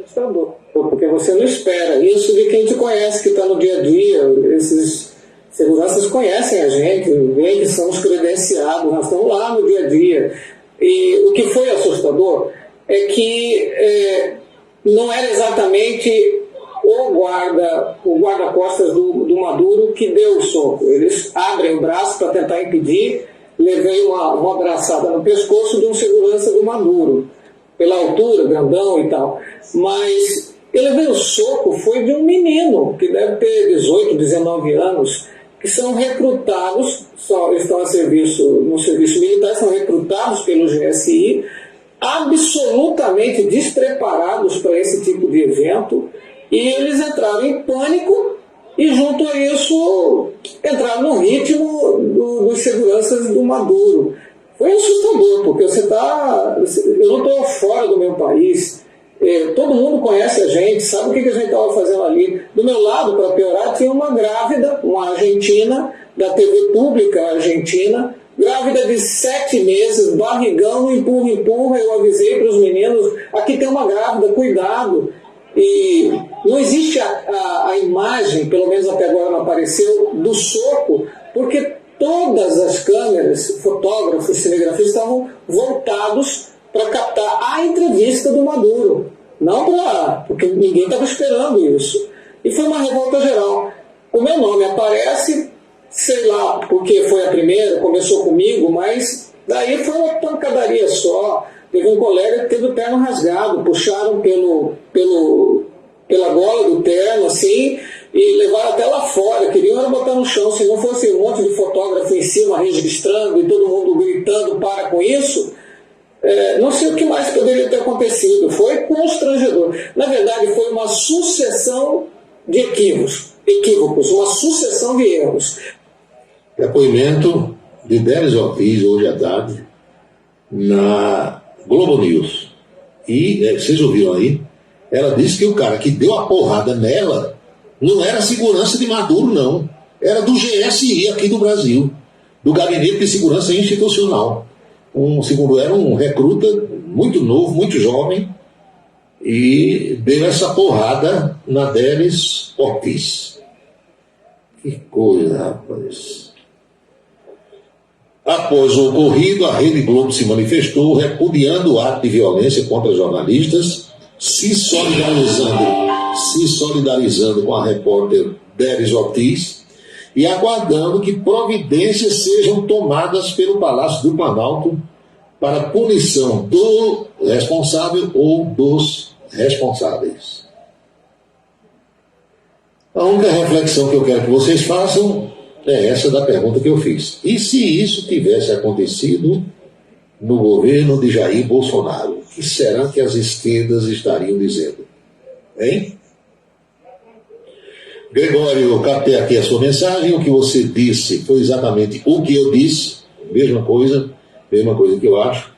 Porque você não espera isso de quem te conhece, que está no dia a dia. Esses seguranças conhecem a gente, veem que somos credenciados, nós estamos lá no dia a dia. E o que foi assustador é que não era exatamente o guarda-costas do Maduro que deu o soco. Eles abrem o braço para tentar impedir, levei uma abraçada no pescoço de um segurança do Maduro, pela altura, grandão e tal. Mas eu levei o soco, foi de um menino, que deve ter 18, 19 anos, que são recrutados, estão no serviço militar, são recrutados pelo GSI, absolutamente despreparados para esse tipo de evento, e eles entraram em pânico e, junto a isso, entraram no ritmo dos seguranças do Maduro. Foi assustador, porque eu não estou fora do meu país, todo mundo conhece a gente, sabe o que a gente estava fazendo ali. Do meu lado, para piorar, tinha uma grávida, uma argentina, da TV pública argentina, grávida de 7 meses, barrigão, empurra, eu avisei para os meninos, aqui tem uma grávida, cuidado. E não existe a imagem, pelo menos até agora não apareceu, do soco, porque todas as câmeras, fotógrafos, cinegrafistas estavam voltados para captar a entrevista do Maduro, porque ninguém estava esperando isso. E foi uma revolta geral. O meu nome aparece, sei lá, porque foi a primeira, começou comigo, mas daí foi uma pancadaria só. Teve um colega que teve o terno rasgado, puxaram pela gola do terno, assim, e levaram até lá fora, queriam era botar no chão. Se não fosse um monte de fotógrafo em cima registrando e todo mundo gritando para com isso, não sei o que mais poderia ter acontecido. Foi constrangedor. Na verdade, foi uma sucessão de equívocos, uma sucessão de erros. Depoimento de Déris Ortiz, hoje à tarde, na Globo News. E, vocês ouviram aí, ela disse que o cara que deu a porrada nela não era segurança de Maduro, não. Era do GSI aqui do Brasil, do Gabinete de Segurança Institucional. Era um recruta muito novo, muito jovem, e deu essa porrada na Déris Ortiz. Que coisa, rapaz. Após o ocorrido, a Rede Globo se manifestou repudiando o ato de violência contra jornalistas, se solidarizando com a repórter Déris Ortiz e aguardando que providências sejam tomadas pelo Palácio do Planalto para punição do responsável ou dos responsáveis. A única reflexão que eu quero que vocês façam é essa da pergunta que eu fiz. E se isso tivesse acontecido no governo de Jair Bolsonaro, o que será que as esquerdas estariam dizendo? Hein? Gregório, captei aqui a sua mensagem. O que você disse foi exatamente o que eu disse. Mesma coisa que eu acho,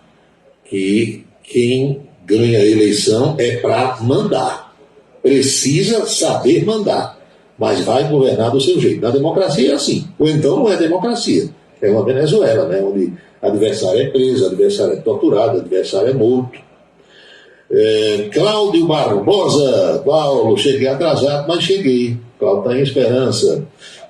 que quem ganha a eleição é para mandar. Precisa saber mandar, mas vai governar do seu jeito. Na democracia é assim. Ou então não é democracia. É uma Venezuela, né? Onde adversário é preso, adversário é torturado, adversário é morto. Cláudio Barbosa, Paulo, cheguei atrasado, mas cheguei. Cláudio está em esperança.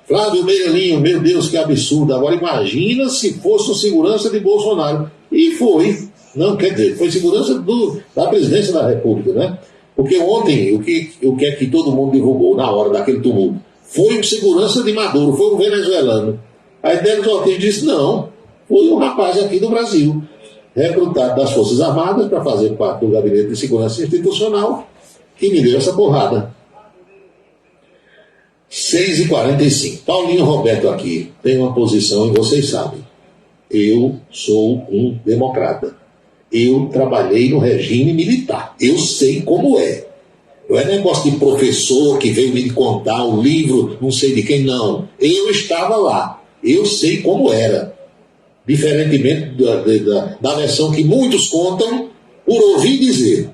Flávio Meirelinho, meu Deus, que absurdo. Agora imagina se fosse o segurança de Bolsonaro. E foi. Não, quer dizer, foi segurança da presidência da República, né? Porque ontem, o que é que todo mundo divulgou na hora daquele tumulto? Foi o segurança de Maduro, foi um venezuelano. Aí Déris Ortiz disse, não, foi um rapaz aqui do Brasil, recrutado das Forças Armadas para fazer parte do Gabinete de Segurança Institucional, que me deu essa porrada. 6h45. Paulinho Roberto aqui tem uma posição, e vocês sabem, eu sou um democrata. Eu trabalhei no regime militar. Eu sei como é. Não é negócio de professor que veio me contar o livro, não sei de quem, não. Eu estava lá. Eu sei como era. Diferentemente da versão que muitos contam por ouvir dizer.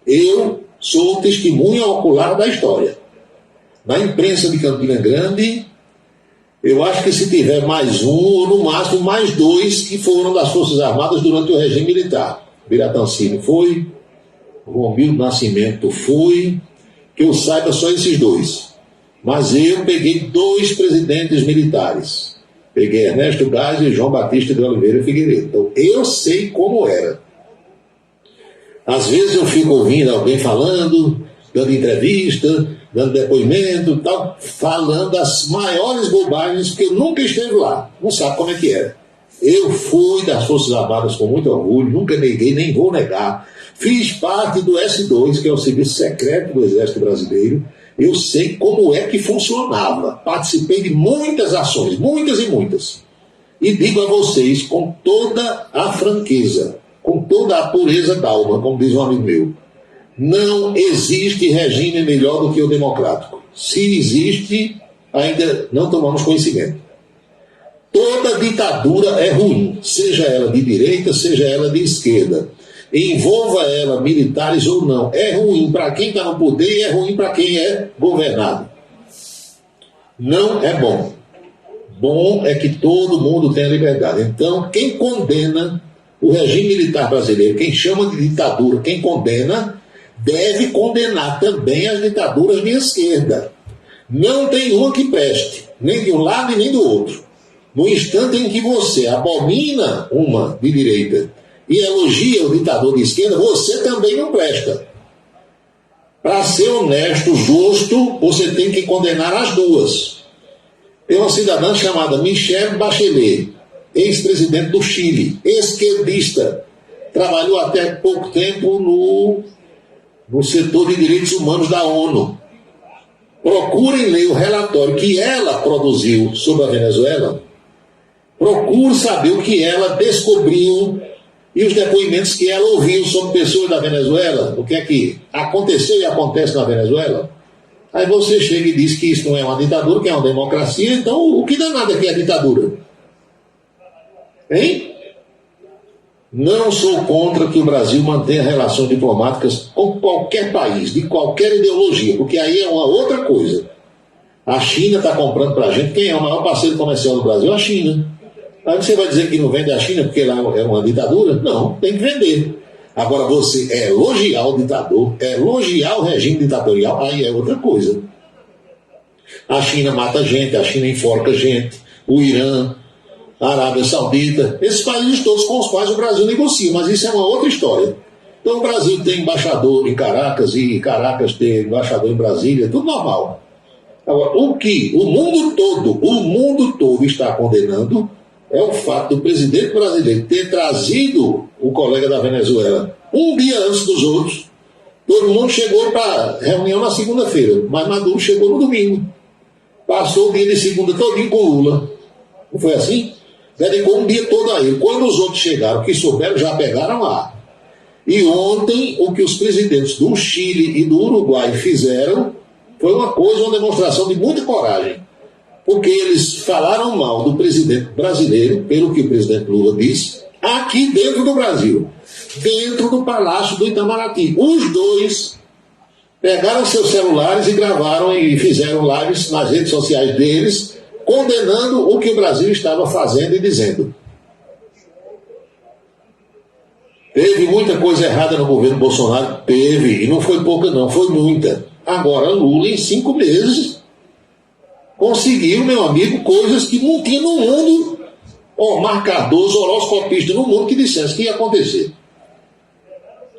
Eu sou testemunha ocular da história. Na imprensa de Campina Grande, eu acho que se tiver mais um, ou no máximo mais dois, que foram das Forças Armadas durante o regime militar. Biratancini foi, Romildo Nascimento foi, que eu saiba só esses dois. Mas eu peguei 2 presidentes militares. Peguei Ernesto Gás e João Batista de Oliveira Figueiredo. Então, eu sei como era. Às vezes eu fico ouvindo alguém falando, dando entrevista, dando depoimento e tal, falando as maiores bobagens, porque eu nunca esteve lá, não sabe como é que era. Eu fui das Forças Armadas com muito orgulho, nunca neguei, nem vou negar. Fiz parte do S2, que é o Serviço Secreto do Exército Brasileiro. Eu sei como é que funcionava. Participei de muitas ações, muitas e muitas. E digo a vocês com toda a franqueza, com toda a pureza d'alma, como diz um amigo meu, não existe regime melhor do que o democrático. Se existe, ainda não tomamos conhecimento. Toda ditadura é ruim, seja ela de direita, seja ela de esquerda. Envolva ela militares ou não. É ruim para quem está no poder e é ruim para quem é governado. Não é bom. Bom é que todo mundo tenha liberdade. Então, quem condena o regime militar brasileiro, quem chama de ditadura, quem condena, deve condenar também as ditaduras de esquerda. Não tem uma que preste, nem de um lado e nem do outro. No instante em que você abomina uma de direita e elogia o ditador de esquerda, você também não presta. Para ser honesto, justo, você tem que condenar as duas. Tem uma cidadã chamada Michelle Bachelet, ex-presidente do Chile, esquerdista, trabalhou até pouco tempo no setor de direitos humanos da ONU. Procurem ler o relatório que ela produziu sobre a Venezuela. Procure saber o que ela descobriu e os depoimentos que ela ouviu sobre pessoas da Venezuela, o que é que aconteceu e acontece na Venezuela. Aí você chega e diz que isso não é uma ditadura, que é uma democracia, então o que danado é que é ditadura? Hein? Não sou contra que o Brasil mantenha relações diplomáticas com qualquer país, de qualquer ideologia, porque aí é uma outra coisa. A China está comprando para a gente. Quem é o maior parceiro comercial do Brasil? A China. Aí você vai dizer que não vende a China porque lá é uma ditadura? Não, tem que vender. Agora você elogiar o ditador, elogiar o regime ditatorial, aí é outra coisa. A China mata gente, a China enforca gente, o Irã, a Arábia Saudita, esses países todos com os quais o Brasil negocia, mas isso é uma outra história. Então o Brasil tem embaixador em Caracas e Caracas tem embaixador em Brasília, tudo normal. Agora, o que o mundo todo está condenando é o fato do presidente brasileiro ter trazido o colega da Venezuela um dia antes dos outros. Todo mundo chegou para a reunião na segunda-feira, mas Maduro chegou no domingo. Passou o dia de segunda todinho com Lula. Não foi assim? Dedicou um dia todo a ele. Quando os outros chegaram, que souberam, já pegaram lá. E ontem, o que os presidentes do Chile e do Uruguai fizeram foi uma coisa, uma demonstração de muita coragem. Porque eles falaram mal do presidente brasileiro, pelo que o presidente Lula disse, aqui dentro do Brasil, dentro do Palácio do Itamaraty. Os dois pegaram seus celulares e gravaram e fizeram lives nas redes sociais deles, condenando o que o Brasil estava fazendo e dizendo. Teve muita coisa errada no governo Bolsonaro? Teve, e não foi pouca não, foi muita. Agora Lula, em 5 meses, conseguiu, meu amigo, coisas que não tinha no mundo, marcadores, horoscopistas no mundo que dissessem que ia acontecer.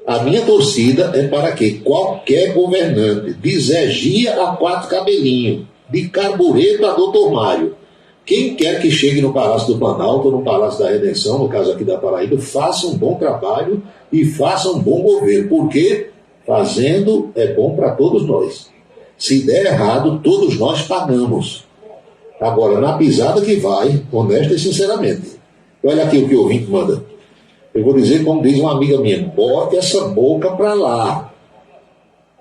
A minha torcida é para que qualquer governante, de Zé Gia a 4 cabelinhos, de Carbureto a Doutor Mário, quem quer que chegue no Palácio do Planalto ou no Palácio da Redenção, no caso aqui da Paraíba, faça um bom trabalho e faça um bom governo, porque fazendo é bom para todos nós. Se der errado, todos nós pagamos. Agora, na pisada que vai, honesta e sinceramente. Olha aqui o que o ouvinte manda. Eu vou dizer como diz uma amiga minha, bote essa boca para lá.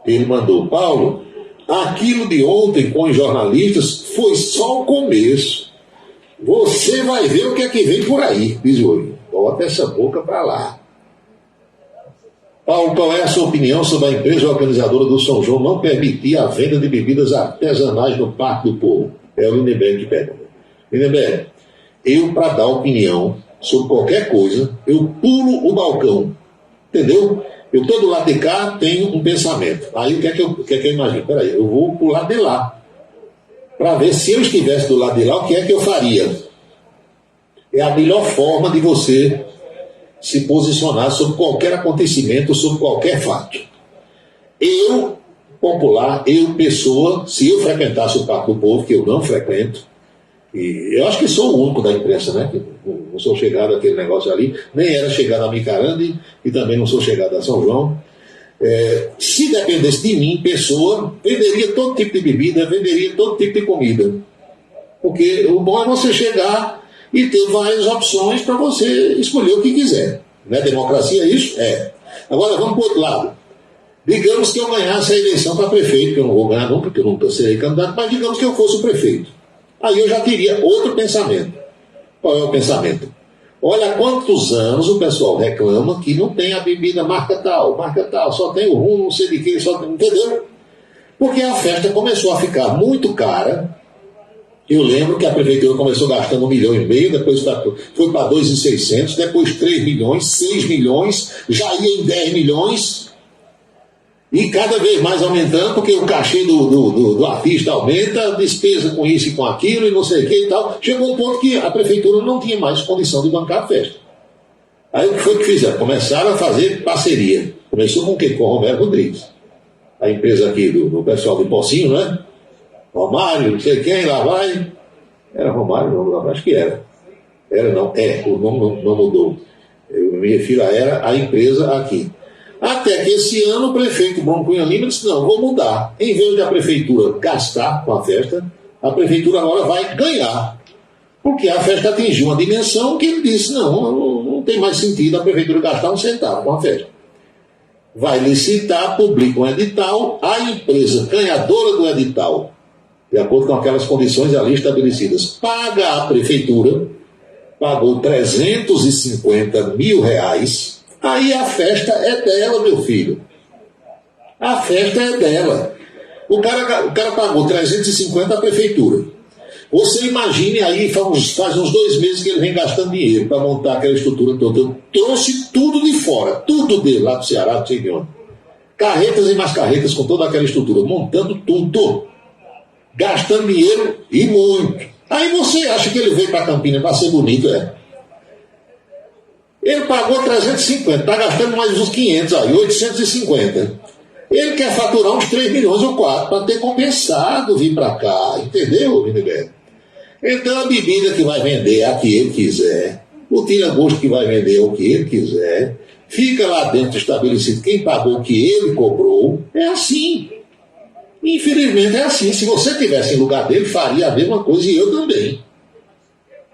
Ele mandou, Paulo, aquilo de ontem com os jornalistas foi só o começo. Você vai ver o que é que vem por aí, diz o ouvinte. Bota essa boca para lá. Paulo, qual é a sua opinião sobre a empresa organizadora do São João não permitir a venda de bebidas artesanais no Parque do Povo? É o Lindenberg que pega. Lindenberg, eu, para dar opinião sobre qualquer coisa, eu pulo o balcão. Entendeu? Eu estou do lado de cá, tenho um pensamento. Aí o que é que eu imagino? Peraí, eu vou para o lado de lá. Para ver se eu estivesse do lado de lá, o que é que eu faria? É a melhor forma de você se posicionar sobre qualquer acontecimento, sobre qualquer fato. Eu, popular, eu, pessoa, se eu frequentasse o Parque do Povo, que eu não frequento, E eu acho que sou o único da imprensa, né? Que não sou chegado àquele negócio ali, nem era chegado a Micarande e também não sou chegado a São João. Se dependesse de mim, pessoa, venderia todo tipo de bebida, venderia todo tipo de comida. Porque o bom é você chegar e ter várias opções para você escolher o que quiser. Não é democracia isso? É. Agora vamos para o outro lado. Digamos que eu ganhasse a eleição para prefeito, que eu não vou ganhar nunca, porque eu nunca serei candidato, mas digamos que eu fosse o prefeito. Aí eu já teria outro pensamento. Qual é o pensamento? Olha há quantos anos o pessoal reclama que não tem a bebida marca tal, só tem o rum, não sei de que, só tem, entendeu? Porque a festa começou a ficar muito cara. Eu lembro que a prefeitura começou gastando 1,5 milhão, depois foi para 2,600, depois 3 milhões, 6 milhões, já ia em 10 milhões, e cada vez mais aumentando, porque o cachê do artista aumenta, a despesa com isso e com aquilo, e não sei o que e tal. Chegou um ponto que a prefeitura não tinha mais condição de bancar a festa. Aí o que foi que fizeram? Começaram a fazer parceria. Começou com o quê? Com o Romero Rodrigues. A empresa aqui do pessoal do Pocinho, né? Romário, não sei quem, lá vai. Era Romário, não, acho que era. Era não, o nome não mudou. Eu me refiro a empresa aqui. Até que esse ano o prefeito Bruno Cunha Lima disse, não, vou mudar. Em vez de a prefeitura gastar com a festa, a prefeitura agora vai ganhar. Porque a festa atingiu uma dimensão que ele disse, não tem mais sentido a prefeitura gastar um centavo com a festa. Vai licitar, publica um edital, a empresa ganhadora do edital, de acordo com aquelas condições ali estabelecidas, paga a prefeitura, pagou R$350 mil, aí a festa é dela, meu filho. A festa é dela. O cara pagou 350 à prefeitura. Você imagine aí, faz uns 2 meses que ele vem gastando dinheiro para montar aquela estrutura toda. Eu trouxe tudo de fora, tudo dele, lá do Ceará, não sei de onde. Carretas e mais carretas com toda aquela estrutura, montando tudo. Gastando dinheiro e muito. Aí você acha que ele veio para Campinas para ser bonito, Ele pagou 350, está gastando mais uns 500 aí, 850. Ele quer faturar uns 3 milhões ou 4 para ter compensado vir para cá, entendeu, Miniberto? Então a bebida que vai vender é a que ele quiser, o tira-gosto que vai vender é o que ele quiser, fica lá dentro estabelecido quem pagou o que ele cobrou, é assim. Infelizmente é assim. Se você estivesse em lugar dele, faria a mesma coisa e eu também.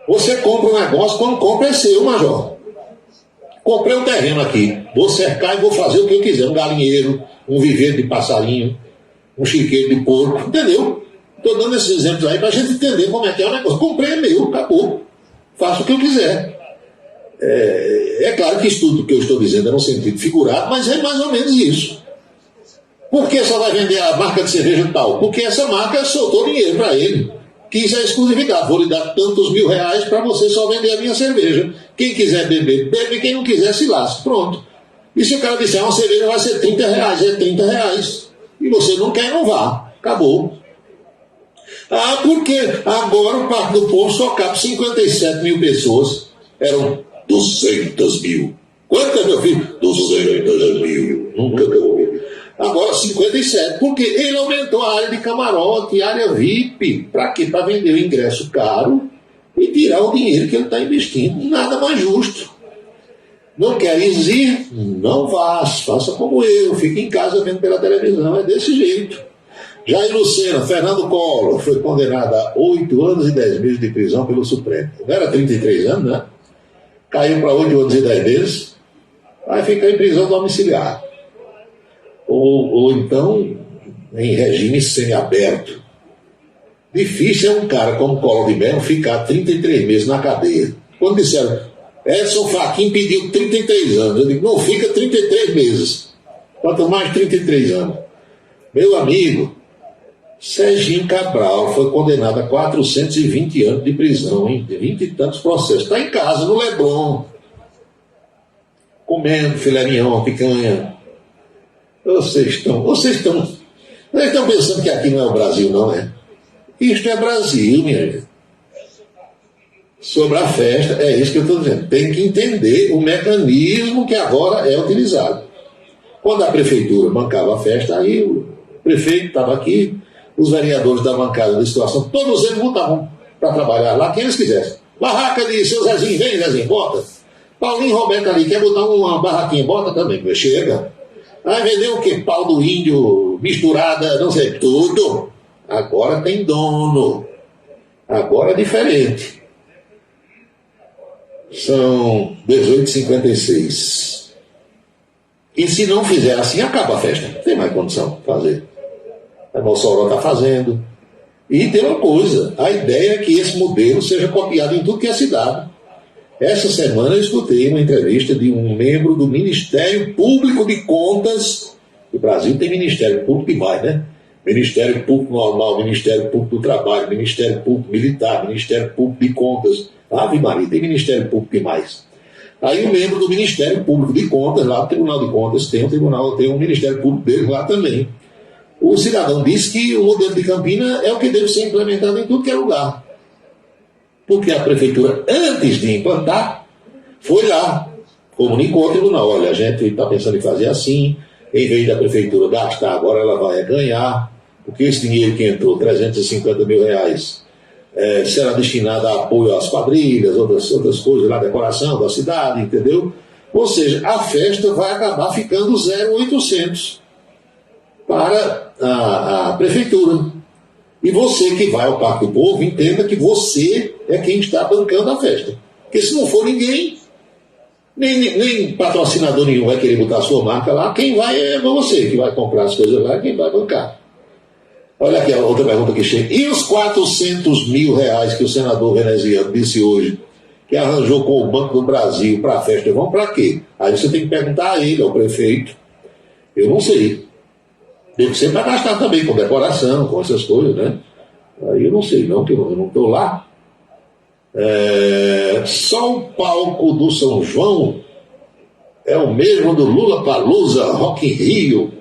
Você compra um negócio, quando compra é seu, major. Comprei um terreno aqui, vou cercar e vou fazer o que eu quiser, um galinheiro, um viveiro de passarinho, um chiqueiro de porco, entendeu? Estou dando esses exemplos aí para a gente entender como é que é o negócio. Comprei, é meu, acabou. Faço o que eu quiser. É claro que isso tudo que eu estou dizendo é no sentido figurado, mas é mais ou menos isso. Por que só vai vender a marca de cerveja tal? Porque essa marca soltou dinheiro para ele. Quis a exclusividade. Vou lhe dar tantos mil reais para você só vender a minha cerveja. Quem quiser beber, bebe. Quem não quiser, se lasca. Pronto. E se o cara disser, uma cerveja vai ser 30 reais, é 30 reais. E você não quer, não vá. Acabou. Ah, porque agora o Parque do Povo só cabe 57 mil pessoas. Eram 200 mil. Quantas, meu filho? 200 mil. Nunca que eu vou ver. Agora 57, porque ele aumentou a área de camarote, área VIP. Para quê? Para vender o ingresso caro e tirar o dinheiro que ele está investindo. Nada mais justo. Não quer ir? Não vá. Faça como eu. Fique em casa vendo pela televisão. É desse jeito. Jair Lucena, Fernando Collor, foi condenado a 8 anos e 10 meses de prisão pelo Supremo. Não era 33 anos, né? Caiu para 8 anos e 10 meses. Vai ficar em prisão domiciliar. Ou então em regime semiaberto. Difícil é um cara como Collor de Mello ficar 33 meses na cadeia. Quando disseram, Edson Fachin pediu 33 anos, eu digo, não, fica 33 meses. Quanto mais 33 anos. Meu amigo, Serginho Cabral foi condenado a 420 anos de prisão, hein? De 20 e tantos processos. Está em casa, no Leblon, comendo filé mignon, picanha. Vocês estão pensando que aqui não é o Brasil, não é? Isto é Brasil, minha gente. Sobre a festa, é isso que eu estou dizendo. Tem que entender o mecanismo que agora é utilizado. Quando a prefeitura bancava a festa, aí o prefeito estava aqui, os vereadores da bancada da situação, todos eles votavam para trabalhar lá, quem eles quisessem. Barraca de seu Zezinho, vem Zezinho, bota. Paulinho Roberto ali, quer botar uma barraquinha, bota também, chega. Vai vender o quê? Pau do índio, misturada, não sei, tudo. Agora tem dono. Agora é diferente. São 18h56. E se não fizer assim, acaba a festa. Não tem mais condição de fazer. A Mossoró está fazendo. E tem uma coisa, a ideia é que esse modelo seja copiado em tudo que é cidade. Essa semana eu escutei uma entrevista de um membro do Ministério Público de Contas. O Brasil tem Ministério Público demais, né? Ministério Público Normal, Ministério Público do Trabalho, Ministério Público Militar, Ministério Público de Contas. Ave Maria, tem Ministério Público demais. Aí o membro do Ministério Público de Contas, lá do Tribunal de Contas, tem um Ministério Público dele lá também. O cidadão disse que o modelo de Campina é o que deve ser implementado em tudo que é lugar. Porque a prefeitura, antes de implantar, foi lá, comunicou ao tribunal, olha, a gente está pensando em fazer assim, em vez da prefeitura gastar, agora ela vai ganhar, porque esse dinheiro que entrou, R$350 mil, será destinado a apoio às quadrilhas, outras coisas lá, decoração da cidade, entendeu? Ou seja, a festa vai acabar ficando 0,800 para a prefeitura. E você que vai ao Parque do Povo, entenda que você é quem está bancando a festa. Porque se não for ninguém, nem patrocinador nenhum vai querer botar a sua marca lá, quem vai é você, que vai comprar as coisas lá e quem vai bancar. Olha aqui a outra pergunta que chega. E os R$400 mil que o senador veneziano disse hoje, que arranjou com o Banco do Brasil para a festa, vão para quê? Aí você tem que perguntar a ele, ao prefeito. Eu não sei. Deve ser para gastar também com decoração, com essas coisas, né? Aí eu não sei, não, que eu não estou lá. Só o palco do São João é o mesmo do Lula Palusa, Rock in Rio,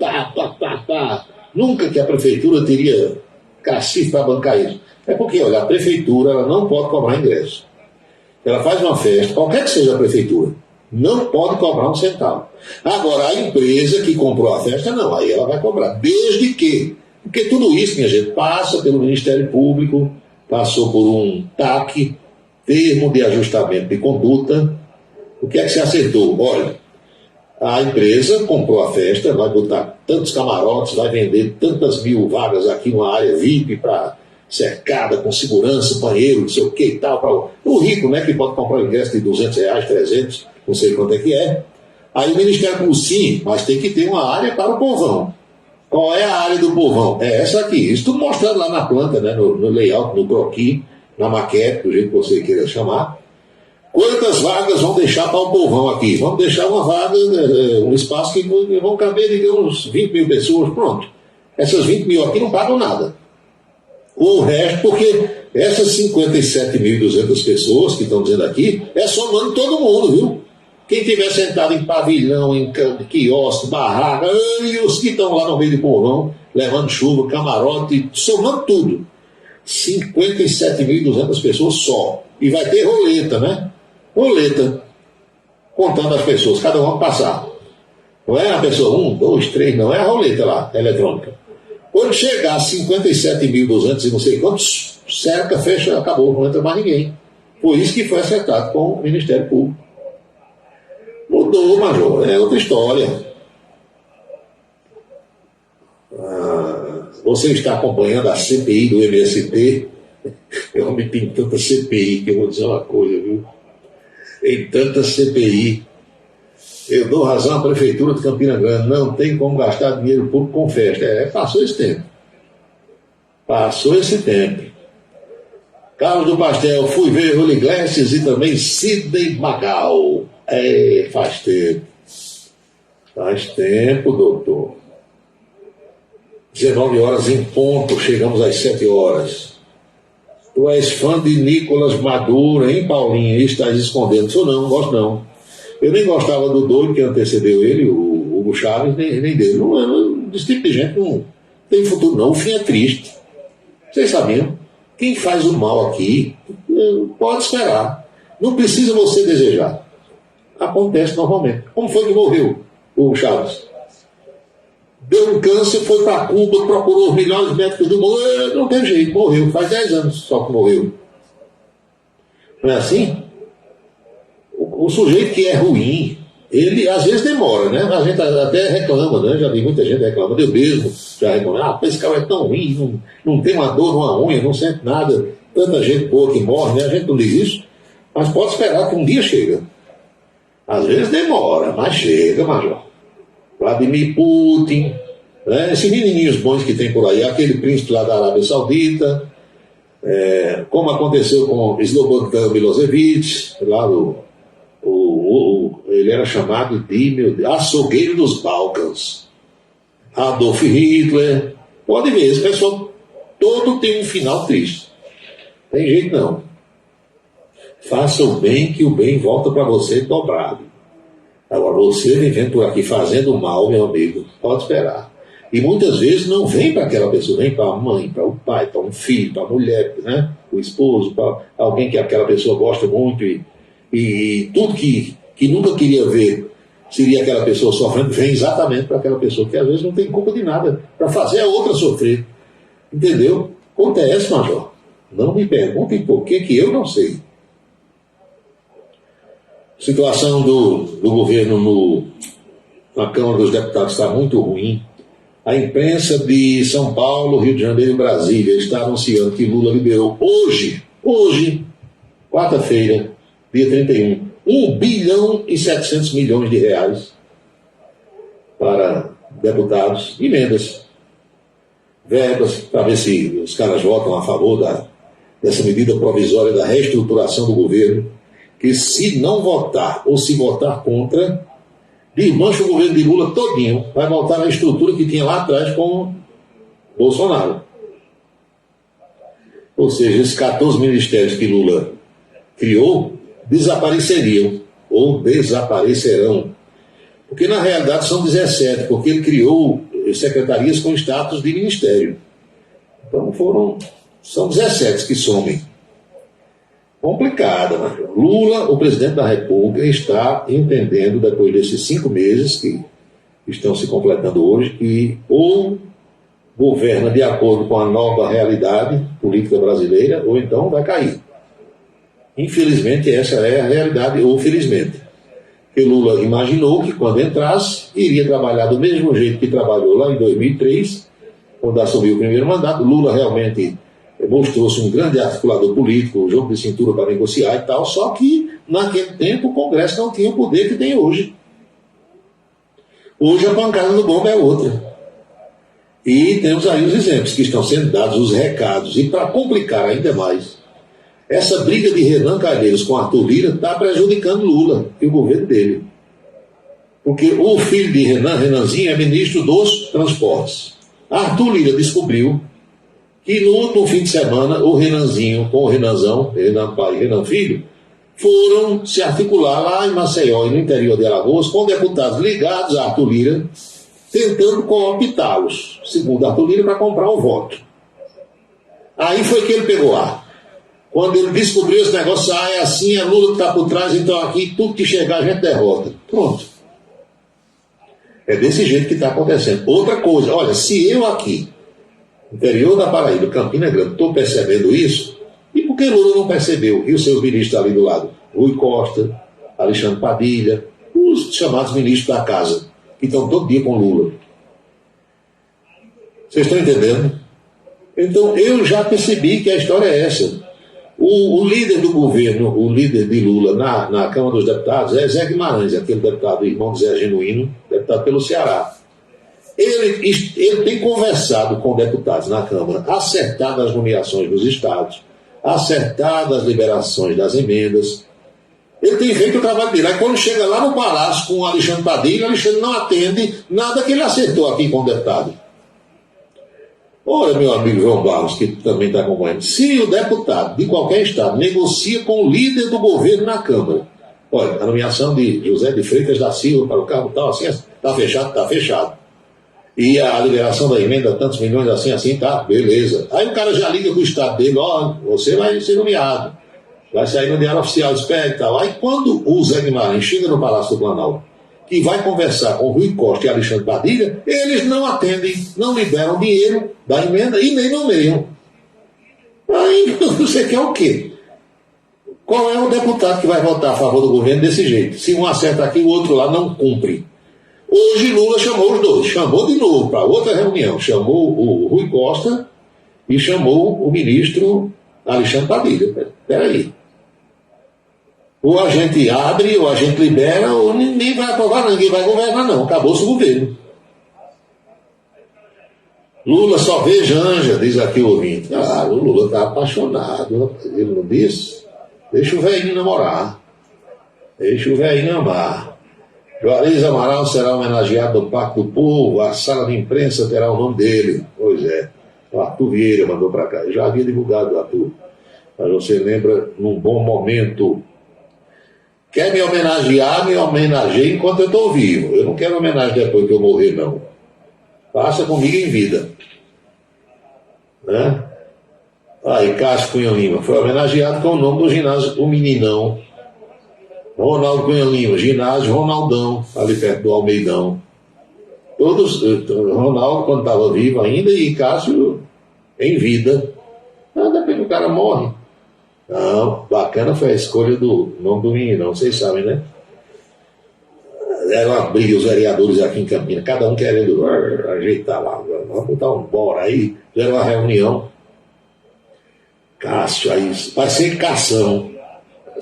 Nunca que a prefeitura teria cacife para bancar isso. É porque, olha, a prefeitura ela não pode cobrar ingresso. Ela faz uma festa, qualquer que seja a prefeitura, não pode cobrar um centavo. Agora, a empresa que comprou a festa, não, aí ela vai cobrar. Desde que, porque tudo isso, minha gente, passa pelo Ministério Público, passou por um TAC, termo de ajustamento de conduta. O que é que se acertou? Olha, a empresa comprou a festa, vai botar tantos camarotes, vai vender tantas mil vagas aqui numa área VIP para cercada, com segurança, banheiro, não sei o que e tal. Para o rico, né, que pode comprar o ingresso de R$200, 300, não sei quanto é que é. Aí o Ministério Público, sim, mas tem que ter uma área para o povão. Qual é a área do povão? É essa aqui. Isso tudo mostrado lá na planta, né, no layout, no croquis, na maquete, do jeito que você queira chamar. Quantas vagas vão deixar para o povão aqui? Vamos deixar uma vaga, um espaço que vão caber, digamos, 20 mil pessoas, pronto. Essas 20 mil aqui não pagam nada. O resto, porque essas 57.200 pessoas que estão dizendo aqui, é somando todo mundo, viu? Quem estiver sentado em pavilhão, em quiosque, barraca, e os que estão lá no meio do povão, levando chuva, camarote, somando tudo. 57.200 pessoas só. E vai ter roleta, né? Roleta. Contando as pessoas, cada um vai passar. Não é a pessoa 1, 2, 3, não é a roleta lá, eletrônica. Quando chegar a 57.200 e não sei quantos, cerca, fecha, acabou, não entra mais ninguém. Por isso que foi acertado com o Ministério Público. Mudou, Major, é outra história. Você está acompanhando a CPI do MST? Eu me tenho tanta CPI que eu vou dizer uma coisa, viu? Tem tanta CPI. Eu dou razão à Prefeitura de Campina Grande, não tem como gastar dinheiro público com festa. Passou esse tempo. Passou esse tempo. Carlos do Pastel, fui ver Julio Iglesias e também Sidney Magal. Faz tempo. Faz tempo, doutor. 19 horas em ponto, chegamos às 7 horas. Tu és fã de Nicolas Maduro, hein, Paulinho? E estás escondendo. Sou não gosto não. Eu nem gostava do doido que antecedeu ele, o Hugo Chaves, nem dele. Desse tipo de gente não tem futuro não. O fim é triste. Vocês sabiam? Quem faz o mal aqui pode esperar. Não precisa você desejar. Acontece normalmente. Como foi que morreu o Hugo Chaves? Deu um câncer, foi para Cuba, procurou os melhores médicos do mundo, não teve jeito, morreu. Faz 10 anos só que morreu. Não é assim? O sujeito que é ruim, ele às vezes demora, né? A gente até reclama, né? Já vi muita gente reclamando, eu mesmo já reclamo, esse cara é tão ruim, não tem uma dor numa unha, não sente nada, tanta gente boa que morre, né? A gente não diz isso, mas pode esperar que um dia chega. Às vezes demora, mas chega, Major. Vladimir Putin, né? Esses menininhos bons que tem por aí, aquele príncipe lá da Arábia Saudita, como aconteceu com Slobodan Milosevic, lá ele era chamado de açougueiro dos Balcãs. Adolf Hitler. Pode ver, esse pessoal todo tem um final triste. Tem jeito não. Faça o bem, que o bem volta para você dobrado. Agora, você vivendo por aqui fazendo mal, meu amigo, pode esperar. E muitas vezes não vem para aquela pessoa, vem para a mãe, para o pai, para um filho, para a mulher, né? O esposo, para alguém que aquela pessoa gosta muito e tudo que nunca queria ver seria aquela pessoa sofrendo, vem exatamente para aquela pessoa que às vezes não tem culpa de nada, para fazer a outra sofrer. Entendeu? Acontece, Major. Não me perguntem por que eu não sei. Situação do governo na Câmara dos Deputados está muito ruim. A imprensa de São Paulo, Rio de Janeiro e Brasília está anunciando que Lula liberou hoje, quarta-feira, dia 31, 1 bilhão e 700 milhões de reais para deputados, emendas, verbas, para ver se os caras votam a favor dessa medida provisória da reestruturação do governo, que se não votar ou se votar contra, desmancha o governo de Lula todinho, vai voltar à estrutura que tinha lá atrás com Bolsonaro. Ou seja, esses 14 ministérios que Lula criou desapareceriam ou desaparecerão. Porque na realidade são 17, porque ele criou secretarias com status de ministério. Então são 17 que somem. Complicada, mas Lula, o presidente da República, está entendendo, depois desses 5 meses que estão se completando hoje, que ou governa de acordo com a nova realidade política brasileira, ou então vai cair. Infelizmente, essa é a realidade, ou felizmente. Porque Lula imaginou que quando entrasse, iria trabalhar do mesmo jeito que trabalhou lá em 2003, quando assumiu o primeiro mandato. Lula realmente mostrou-se um grande articulador político, um jogo de cintura para negociar e tal, só que naquele tempo o Congresso não tinha o poder que tem hoje. Hoje a pancada do bomba é outra. E temos aí os exemplos que estão sendo dados, os recados. E para complicar ainda mais, essa briga de Renan Calheiros com Arthur Lira está prejudicando Lula e o governo dele. Porque o filho de Renanzinho, é ministro dos Transportes. Arthur Lira descobriu que no último fim de semana, o Renanzinho com o Renanzão, Renan pai e Renan filho, foram se articular lá em Maceió e no interior de Alagoas com deputados ligados a Arthur Lira, tentando cooptá-los, segundo Arthur Lira, para comprar o voto. Aí foi que ele pegou ar. Quando ele descobriu esse negócio, é assim, é Lula que está por trás, então aqui tudo que chegar a gente derrota. Pronto. É desse jeito que está acontecendo. Outra coisa, olha, se eu aqui, interior da Paraíba, Campina Grande, estou percebendo isso, e por que Lula não percebeu? E os seus ministros ali do lado? Rui Costa, Alexandre Padilha, os chamados ministros da casa, que estão todo dia com Lula. Vocês estão entendendo? Então, eu já percebi que a história é essa. O líder do governo, o líder de Lula na Câmara dos Deputados é Zé Guimarães, aquele deputado, irmão de Zé Genuíno, deputado pelo Ceará. Ele tem conversado com deputados na Câmara, acertado as nomeações dos estados, acertado as liberações das emendas. Ele tem feito o trabalho dele. Aí quando chega lá no Palácio com o Alexandre Padilha, o Alexandre não atende nada que ele acertou aqui com o deputado. Olha, meu amigo João Barros, que também está acompanhando. Se o deputado de qualquer estado negocia com o líder do governo na Câmara, olha, a nomeação de José de Freitas da Silva para o cargo tal, assim, está fechado, está fechado. E a liberação da emenda, tantos milhões, assim, tá, beleza. Aí o cara já liga para o estado dele, ó, você vai ser nomeado, vai sair no Diário Oficial, espera e tal. Aí quando o Zé Guimarães chega no Palácio do Planalto, que vai conversar com Rui Costa e Alexandre Padilha, eles não atendem, não liberam dinheiro da emenda e nem nomeiam. Aí você quer o quê? Qual é o deputado que vai votar a favor do governo desse jeito? Se um acerta aqui, o outro lá não cumpre. Hoje Lula chamou os dois, chamou de novo para outra reunião, chamou o Rui Costa e chamou o ministro Alexandre Padilha. Espera aí. Ou a gente abre, ou a gente libera, ou ninguém vai aprovar, ninguém vai governar, não. Acabou-se o governo. Lula só vê janja, diz aqui o ouvinte. Ah, o Lula está apaixonado. Ele não disse? Deixa o velhinho namorar. Deixa o velhinho amar. Juarez Amaral será homenageado no Pacto do Povo. A sala de imprensa terá o nome dele. Pois é. O Arthur Vieira mandou para cá. Eu já havia divulgado o Arthur. Mas você lembra, num bom momento. Quer me homenagear, me homenageie enquanto eu estou vivo. Eu não quero homenagem depois que eu morrer, não. Passa comigo em vida. Né? Aí, Cássio Cunha Lima foi homenageado com o nome do ginásio, o Meninão. Ronaldo Cunha Lima, ginásio Ronaldão, ali perto do Almeidão. Todos, Ronaldo quando estava vivo ainda e Cássio em vida. Depois que o cara morre. Não, bacana foi a escolha do nome do Meninão, vocês sabem, né? Era uma briga, os vereadores aqui em Campinas, cada um querendo ajeitar lá, vamos botar um bora aí, fizeram uma reunião. Cássio, aí vai ser cação.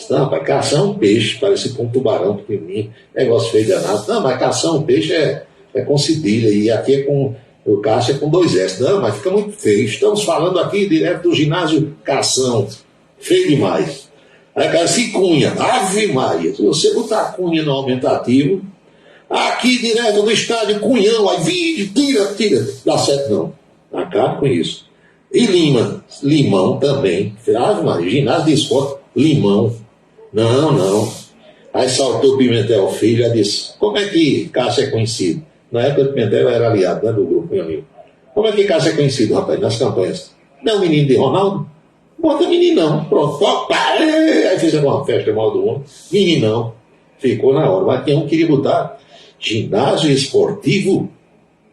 Não, mas cação é um peixe, parece com um tubarão pequenininho, negócio feio danado. Não, mas cação, um peixe é com cedilha, e aqui é com, o Cássio é com 2 S. Não, mas fica muito feio. Estamos falando aqui direto do ginásio Cação, feio demais. Aí cara, se Cunha, Ave Maria, se você botar Cunha no aumentativo, aqui direto do estádio Cunhão, aí tira, dá certo não. Acaba com isso. E Lima, Limão também. Ave Maria, ginásio de esporte, Limão. Não. Aí saltou Pimentel Filho e disse, como é que Cássio é conhecido? Na época o Pimentel era aliado, né, do grupo Cunha Lima. Como é que Cássio é conhecido, rapaz, nas campanhas? Não é o menino de Ronaldo? Bota meninão, pronto. Aí fizeram uma festa mal do mundo. Meninão. Ficou na hora. Mas tinha um que queria botar ginásio esportivo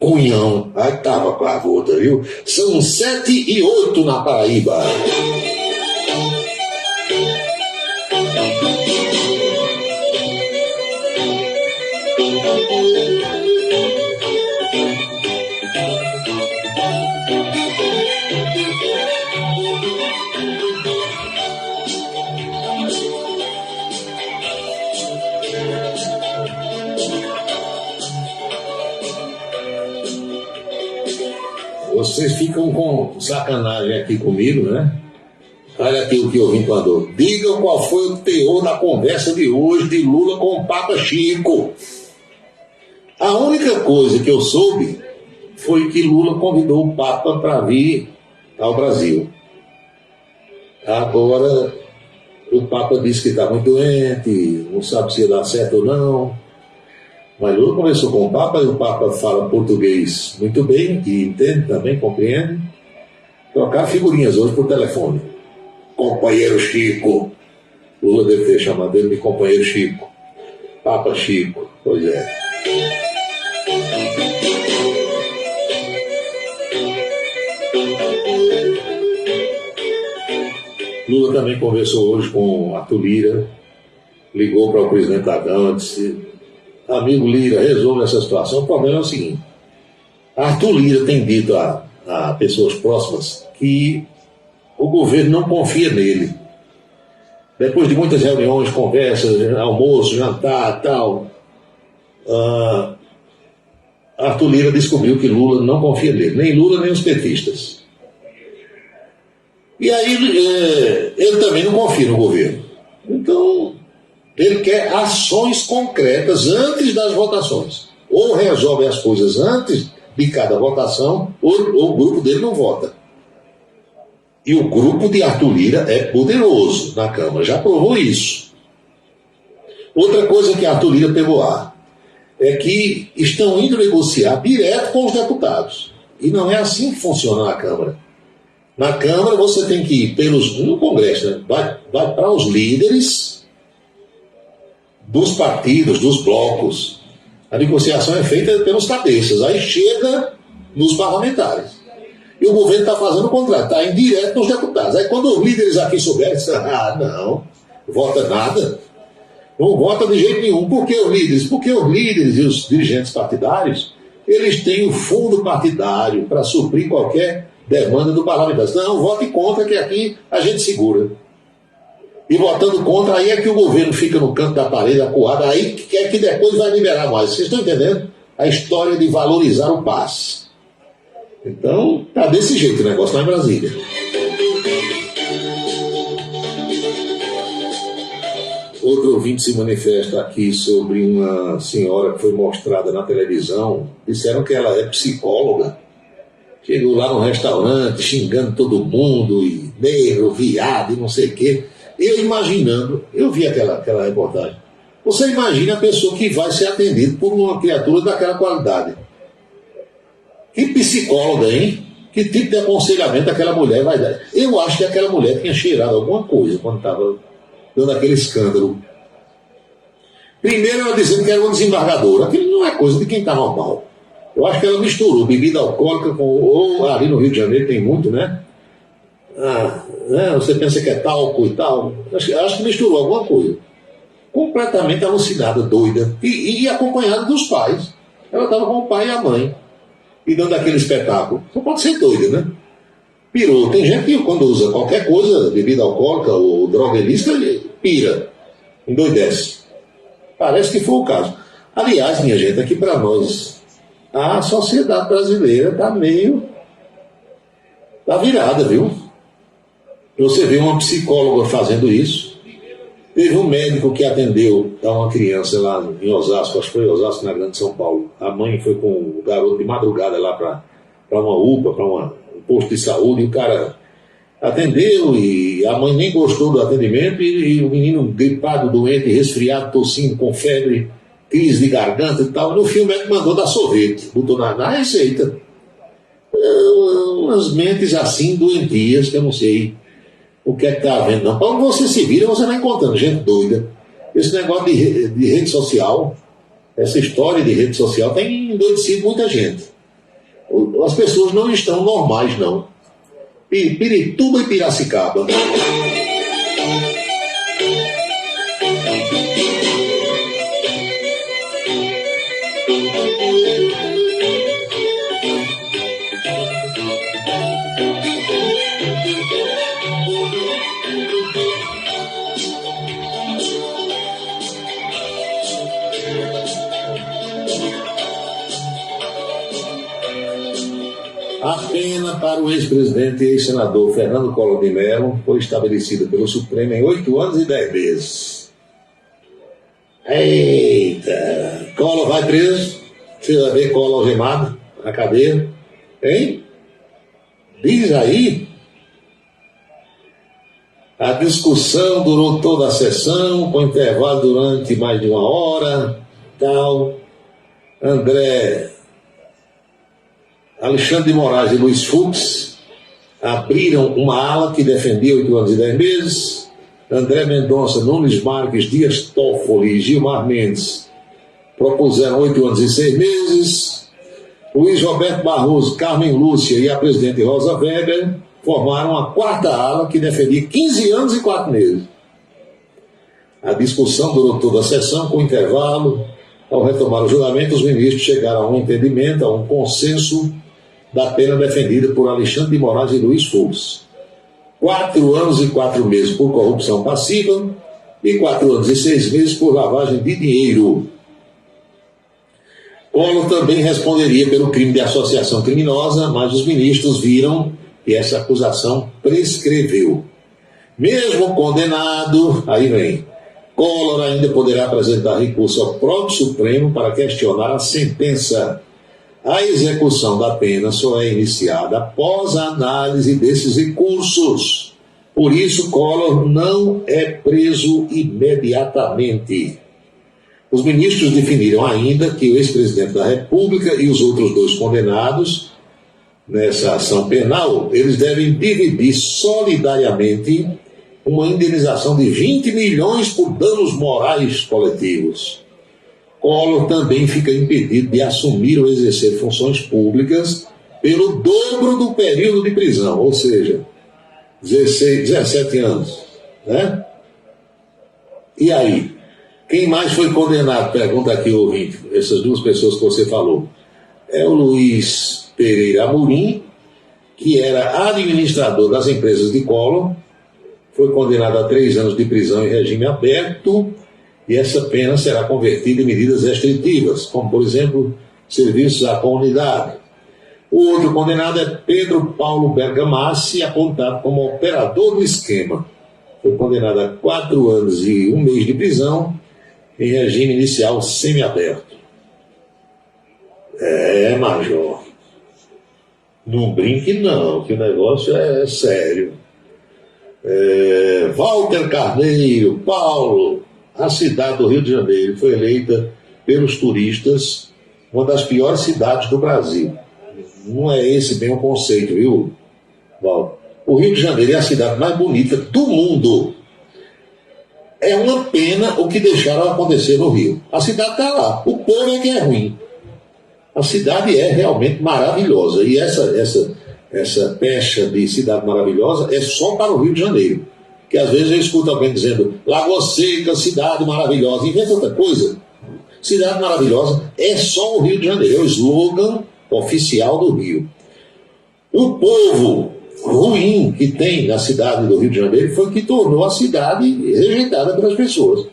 Cunhão. Aí tava com a gota, viu? São 7:08 na Paraíba. Vocês ficam com sacanagem aqui comigo, né? Olha aqui o que o ouvinte mandou. Digam qual foi o teor da conversa de hoje de Lula com o Papa Chico. A única coisa que eu soube foi que Lula convidou o Papa para vir ao Brasil. Agora, o Papa disse que está muito doente, não sabe se ia dar certo ou não. Mas Lula conversou com o Papa e o Papa fala português muito bem e entende também, compreende. Trocar figurinhas hoje por telefone. Companheiro Chico. Lula deve ter chamado ele de companheiro Chico. Papa Chico, pois é. Lula também conversou hoje com Arthur Lira, ligou para o presidente Adão e disse: amigo Lira, resolve essa situação. O problema é o seguinte: Arthur Lira tem dito a pessoas próximas que o governo não confia nele. Depois de muitas reuniões, conversas, almoço, jantar, tal, Arthur Lira descobriu que Lula não confia nele, nem Lula nem os petistas. E aí ele também não confia no governo. Então ele quer ações concretas antes das votações. Ou resolve as coisas antes de cada votação, ou o grupo dele não vota. E o grupo de Arthur Lira é poderoso na Câmara, já provou isso. Outra coisa que Arthur Lira pegou ar é que estão indo negociar direto com os deputados. E não é assim que funciona na Câmara. Na Câmara você tem que ir no Congresso, né? vai para os líderes dos partidos, dos blocos. A negociação é feita pelos cabeças, aí chega nos parlamentares. E o governo está fazendo o contrário, está indo direto nos deputados. Aí quando os líderes aqui souberem, não, Vota nada. Não vota de jeito nenhum. Por que os líderes? Porque os líderes e os dirigentes partidários, eles têm o fundo partidário para suprir qualquer demanda do parlamentar. Não, vote contra, que aqui a gente segura. E votando contra, aí é que o governo fica no canto da parede, acuado, aí é que depois vai liberar mais. Vocês estão entendendo? A história de valorizar o passe. Então, tá desse jeito o negócio lá em Brasília. Outro ouvinte se manifesta aqui sobre uma senhora que foi mostrada na televisão. Disseram que ela é psicóloga. Chegou lá no restaurante xingando todo mundo, e negro, viado, e não sei o quê. Eu imaginando, eu vi aquela reportagem. Você imagina a pessoa que vai ser atendida por uma criatura daquela qualidade. Que psicóloga, hein? Que tipo de aconselhamento aquela mulher vai dar? Eu acho que aquela mulher tinha cheirado alguma coisa quando estava dando aquele escândalo. Primeiro ela dizendo que era uma desembargadora. Aquilo não é coisa de quem está normal. Eu acho que ela misturou bebida alcoólica com... Ou ali no Rio de Janeiro tem muito, né? Você pensa que é talco e tal. Acho que misturou alguma coisa. Completamente alucinada, doida. E acompanhada dos pais. Ela estava com o pai e a mãe. E dando aquele espetáculo. Só pode ser doida, né? Pirou. Tem gente que quando usa qualquer coisa, bebida alcoólica ou droga ilícita, pira. Endoidece. Parece que foi o caso. Aliás, minha gente, aqui para nós, a sociedade brasileira está meio... Está virada, viu? Você vê uma psicóloga fazendo isso. Teve um médico que atendeu a uma criança lá em Osasco, acho que foi em Osasco, na Grande São Paulo. A mãe foi com o garoto de madrugada lá para uma UPA, para um posto de saúde, e o cara atendeu e a mãe nem gostou do atendimento e o menino gripado, doente, resfriado, tossindo, com febre, crise de garganta e tal. No fim o médico mandou dar sorvete, botou na receita. Umas mentes assim doentias que eu não sei o que é que está havendo, não. Quando você se vira, você vai encontrando gente doida. Esse negócio de rede social, essa história de rede social tem endoidecido muita gente. As pessoas não estão normais, não. Pirituba e Piracicaba. A pena para o ex-presidente e ex-senador Fernando Collor de Mello foi estabelecida pelo Supremo em 8 anos e 10 meses. Eita! Collor vai preso? Você vai ver Collor algemado na cadeia? Hein? Diz aí. A discussão durou toda a sessão, com intervalo durante mais de 1 hora, tal. Alexandre de Moraes e Luiz Fux abriram uma ala que defendia 8 anos e 10 meses. André Mendonça, Nunes Marques, Dias Toffoli e Gilmar Mendes propuseram 8 anos e 6 meses. Luiz Roberto Barroso, Carmen Lúcia e a presidente Rosa Weber formaram a 4ª ala que defendia 15 anos e 4 meses. A discussão durou toda a sessão, com intervalo. Ao retomar o julgamento, os ministros chegaram a um entendimento, a um consenso da pena defendida por Alexandre de Moraes e Luiz Fux. 4 anos e 4 meses por corrupção passiva e 4 anos e 6 meses por lavagem de dinheiro. Collor também responderia pelo crime de associação criminosa, mas os ministros viram que essa acusação prescreveu. Mesmo condenado, aí vem, Collor ainda poderá apresentar recurso ao próprio Supremo para questionar a sentença. A execução da pena só é iniciada após a análise desses recursos. Por isso, Collor não é preso imediatamente. Os ministros definiram ainda que o ex-presidente da República e os outros 2 condenados nessa ação penal, eles devem dividir solidariamente uma indenização de 20 milhões por danos morais coletivos. Collor também fica impedido de assumir ou exercer funções públicas pelo dobro do período de prisão, ou seja, 17 anos, né? E aí? Quem mais foi condenado? Pergunta aqui o ouvinte. Essas duas pessoas que você falou. É o Luiz Pereira Amorim, que era administrador das empresas de Collor, foi condenado a 3 anos de prisão em regime aberto, e essa pena será convertida em medidas restritivas, como, por exemplo, serviços à comunidade. O outro condenado é Pedro Paulo Bergamassi, apontado como operador do esquema. Foi condenado a 4 anos e 1 mês de prisão, em regime inicial semiaberto. Major. Não brinque não, que o negócio é sério. Walter Carneiro, Paulo, a cidade do Rio de Janeiro foi eleita pelos turistas uma das piores cidades do Brasil. Não é esse bem o conceito, viu, Walter? O Rio de Janeiro é a cidade mais bonita do mundo. É uma pena o que deixaram acontecer no Rio. A cidade está lá, o povo é que é ruim. A cidade é realmente maravilhosa. E essa pecha de cidade maravilhosa é só para o Rio de Janeiro. Que às vezes eu escuto alguém dizendo Lagoa Seca, cidade maravilhosa. Inventa outra coisa. Cidade maravilhosa é só o Rio de Janeiro. É o slogan oficial do Rio. O povo ruim que tem na cidade do Rio de Janeiro foi que tornou a cidade rejeitada pelas pessoas.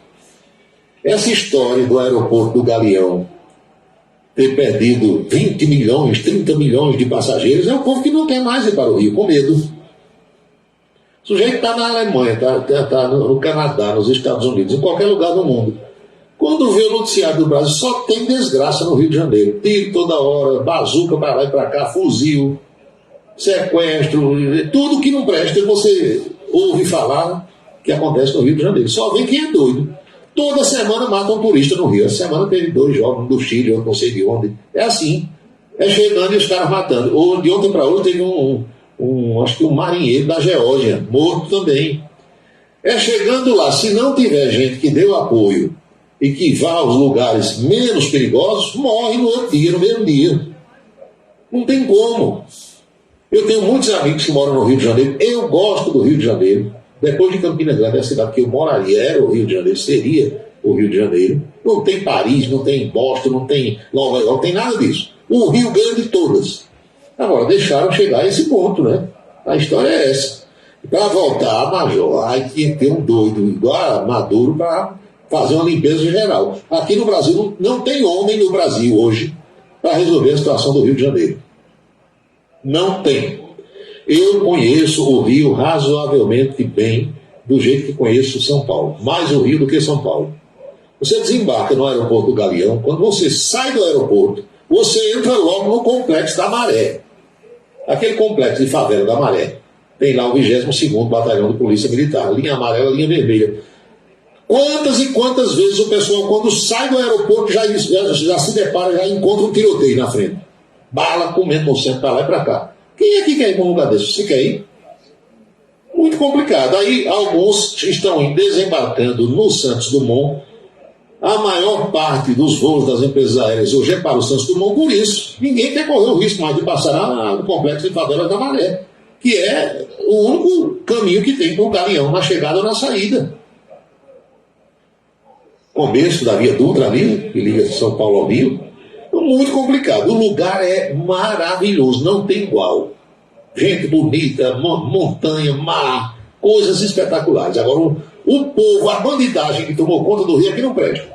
Essa história do aeroporto do Galeão ter perdido 20 milhões, 30 milhões de passageiros, é o povo que não quer mais ir para o Rio, com medo. O sujeito está na Alemanha, está no Canadá, nos Estados Unidos, em qualquer lugar do mundo. Quando vê o noticiário do Brasil, só tem desgraça no Rio de Janeiro. Tiro toda hora, bazuca para lá e para cá, fuzil, sequestro, tudo que não presta você ouve falar que acontece no Rio de Janeiro. Só vê quem é doido. Toda semana mata um turista no Rio. Essa semana teve 2 jogos, um do Chile, outro não sei de onde. É assim. É chegando e os caras matando. De ontem para hoje teve acho que um marinheiro da Geórgia, morto também. É chegando lá. Se não tiver gente que dê o apoio e que vá aos lugares menos perigosos, morre no outro dia, no mesmo dia. Não tem como. Eu tenho muitos amigos que moram no Rio de Janeiro. Eu gosto do Rio de Janeiro. Depois de Campina Grande, a cidade que eu moraria era o Rio de Janeiro, seria o Rio de Janeiro. Não tem Paris, não tem Boston, não tem Nova York, não tem nada disso. O Rio ganha de todas. Agora, deixaram chegar a esse ponto, né? A história é essa. Para voltar, Major, aí tinha que ter um doido igual a Maduro para fazer uma limpeza geral. Aqui no Brasil, não tem homem no Brasil hoje para resolver a situação do Rio de Janeiro. Não tem. Eu conheço o Rio razoavelmente bem, do jeito que conheço São Paulo. Mais o Rio do que São Paulo. Você desembarca no aeroporto do Galeão, quando você sai do aeroporto, você entra logo no Complexo da Maré. Aquele complexo de favela da Maré. Tem lá o 22º Batalhão de Polícia Militar, linha amarela, linha vermelha. Quantas e quantas vezes o pessoal, quando sai do aeroporto, já se depara, já encontra um tiroteio na frente. Bala comendo no centro, para lá e para cá. Quem é que quer ir para um lugar desse? Você quer ir? Muito complicado. Aí alguns estão desembarcando no Santos Dumont. A maior parte dos voos das empresas aéreas hoje é para o Santos Dumont por isso. Ninguém quer correr o risco mais de passar no complexo de favelas da Maré, que é o único caminho que tem para o Galeão na chegada ou na saída. Começo da Via Dutra ali, que liga São Paulo ao Rio. Muito complicado. O lugar é maravilhoso, não tem igual. Gente bonita, montanha, mar, coisas espetaculares. Agora, o povo, a bandidagem que tomou conta do Rio aqui não presta.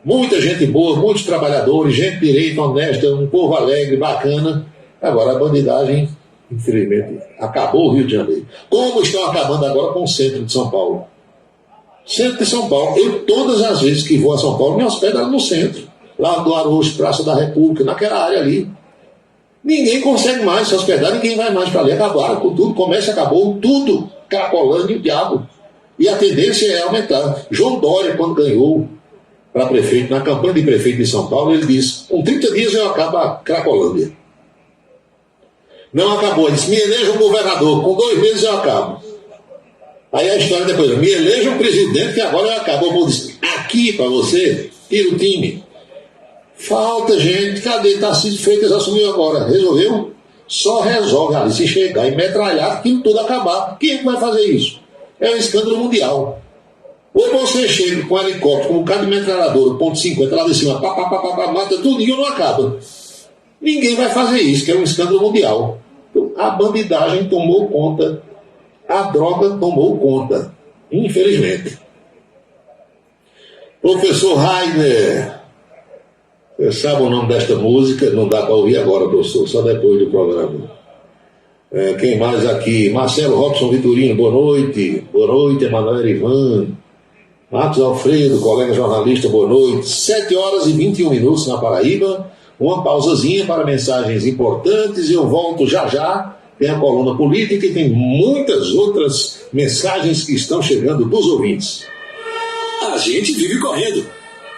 Muita gente boa, muitos trabalhadores, gente direita, honesta, um povo alegre, bacana. Agora, a bandidagem, infelizmente, acabou o Rio de Janeiro. Como estão acabando agora com o centro de São Paulo. Centro de São Paulo. Eu, todas as vezes que vou a São Paulo, me hospedo no centro. Lá do Arocho, Praça da República, naquela área ali. Ninguém consegue mais se hospedar, ninguém vai mais para ali. Acabaram com tudo, o comércio acabou, tudo cracolando e o diabo. E a tendência é aumentar. João Dória, quando ganhou para prefeito, na campanha de prefeito de São Paulo, ele disse, com 30 dias eu acabo a Cracolândia. Não acabou, ele disse, me eleja um governador, com 2 meses eu acabo. Aí a história depois, me eleja um presidente que agora eu acabo. Eu vou dizer, aqui para você, tira o time. Falta gente, cadê? Tarcísio Freitas assumiu agora, resolveu? Só resolve ali, se chegar e metralhar, aquilo tudo acabar. Quem é que vai fazer isso? É um escândalo mundial. Ou você chega com um helicóptero, com um bocado de metralhadora, ponto .50 lá de cima, mata tudo e não acaba. Ninguém vai fazer isso, que é um escândalo mundial. Então, a bandidagem tomou conta, a droga tomou conta, infelizmente. Professor Rainer, você sabe o nome desta música? Não dá para ouvir agora, professor, só depois do programa. Quem mais aqui? Marcelo Robson Vitorino, boa noite. Boa noite, Emanuel Ivan. Marcos Alfredo, colega jornalista, boa noite. 7h21 na Paraíba. Uma pausazinha para mensagens importantes e eu volto já já. Tem a coluna política e tem muitas outras mensagens que estão chegando dos ouvintes. A gente vive correndo,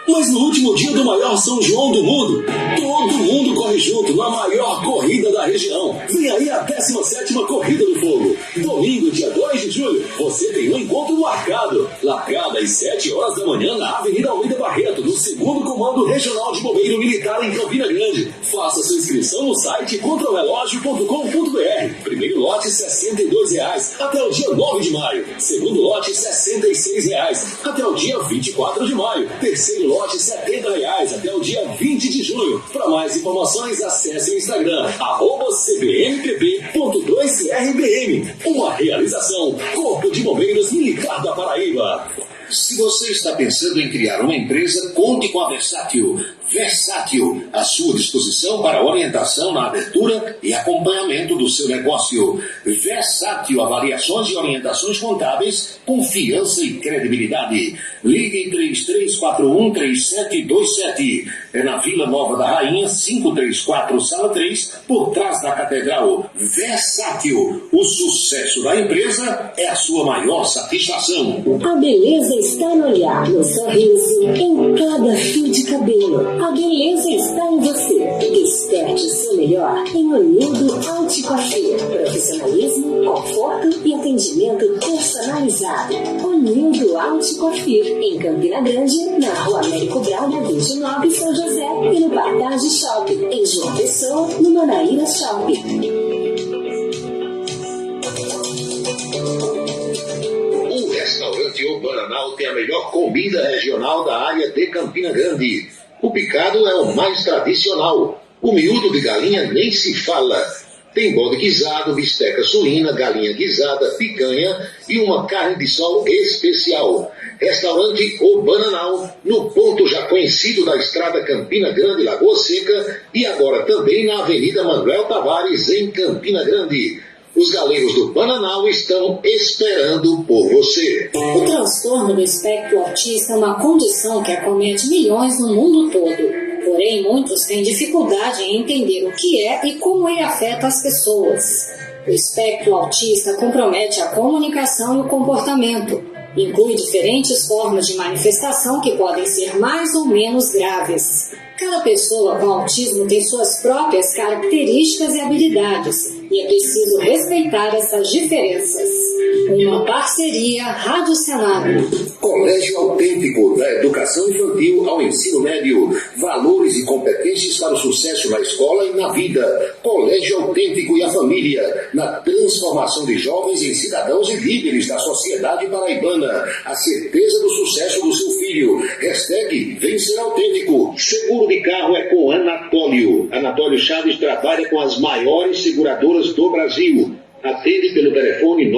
mas no último dia do maior São João do mundo, todo mundo corre junto na maior corrida da região. Vem aí a 17ª Corrida do Fogo. Domingo, dia 2 de julho, você tem um encontro marcado. Largada às 7 horas da manhã na Avenida Almeida Barreto, no 2º Comando Regional de Bombeiro Militar em Campina Grande. Faça sua inscrição no site contrarrelógio.com.br. Primeiro lote R$ 62,00 até o dia 9 de maio. Segundo lote R$ 66,00 até o dia 24 de maio. Terceiro lote R$ 70,00 até o dia 20 de junho. Para mais informações, acesse o Instagram @cbmpp.2crbm. Uma realização Corpo de Bombeiros Militar da Paraíba. Se você está pensando em criar uma empresa, conte com a Versátil. Versátil, à sua disposição para orientação na abertura e acompanhamento do seu negócio. Versátil, avaliações e orientações contábeis, confiança e credibilidade. Ligue 33413727. É na Vila Nova da Rainha, 534, Sala 3, por trás da Catedral. Versátil, o sucesso da empresa é a sua maior satisfação. A beleza está no olhar, no sorriso, em cada fio de cabelo. A beleza está em você. Desperte o seu melhor em Onildo Haute Coiffure. Profissionalismo, conforto e atendimento personalizado. Onildo Haute Coiffure, em Campina Grande, na Rua Américo Braga, 29, São José, e no Partage Shopping, em João Pessoa, no Manaíra Shopping. O restaurante O Bananal tem a melhor comida regional da área de Campina Grande. O picado é o mais tradicional. O miúdo de galinha nem se fala. Tem bode guisado, bisteca suína, galinha guisada, picanha e uma carne de sol especial. Restaurante O Bananal, no ponto já conhecido da estrada Campina Grande, Lagoa Seca, e agora também na Avenida Manuel Tavares, em Campina Grande. Os galegos do Bananal estão esperando por você. O transtorno do espectro autista é uma condição que acomete milhões no mundo todo. Porém, muitos têm dificuldade em entender o que é e como ele afeta as pessoas. O espectro autista compromete a comunicação e o comportamento. Inclui diferentes formas de manifestação que podem ser mais ou menos graves. Cada pessoa com autismo tem suas próprias características e habilidades, e é preciso respeitar essas diferenças. Uma parceria Rádio Senado. Colégio Autêntico, da educação infantil ao ensino médio. Valores e competências para o sucesso na escola e na vida. Colégio Autêntico e a família, na transformação de jovens em cidadãos e líderes da sociedade paraibana. A certeza do sucesso do seu filho. Hashtag Vem Ser Autêntico. Seguro de carro é com Anatólio. Anatólio Chaves trabalha com as maiores seguradoras do Brasil. Atende pelo telefone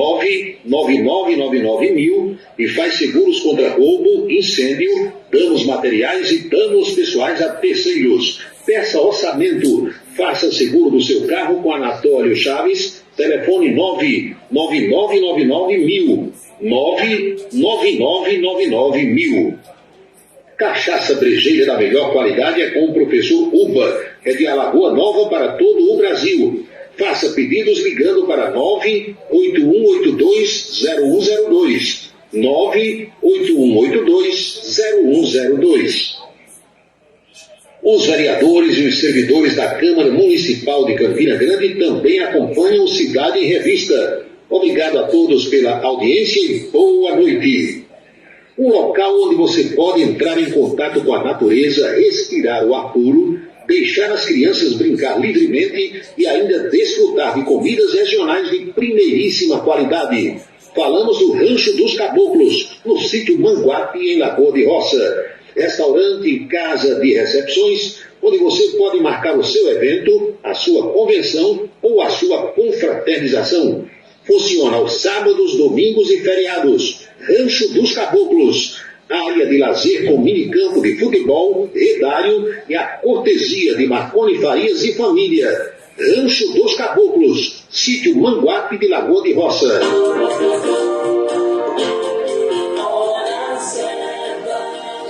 99999.000 e faz seguros contra roubo, incêndio, danos materiais e danos pessoais a terceiros. Peça orçamento. Faça seguro do seu carro com Anatólio Chaves. Telefone 99999.000. 99999.000. Cachaça brejeira da melhor qualidade é com o professor Uba. É de Alagoa Nova para todo o Brasil. Faça pedidos ligando para 981820102. 981820102. Os vereadores e os servidores da Câmara Municipal de Campina Grande também acompanham o Cidade em Revista. Obrigado a todos pela audiência e boa noite. Um local onde você pode entrar em contato com a natureza, respirar o ar puro, deixar as crianças brincar livremente e ainda desfrutar de comidas regionais de primeiríssima qualidade. Falamos do Rancho dos Caboclos, no sítio Manguape, em Lagoa de Roça. Restaurante e casa de recepções, onde você pode marcar o seu evento, a sua convenção ou a sua confraternização. Funciona aos sábados, domingos e feriados. Rancho dos Caboclos, área de lazer com minicampo de futebol, redário e a cortesia de Marconi Farias e família. Rancho dos Caboclos, sítio Manguape de Lagoa de Roça.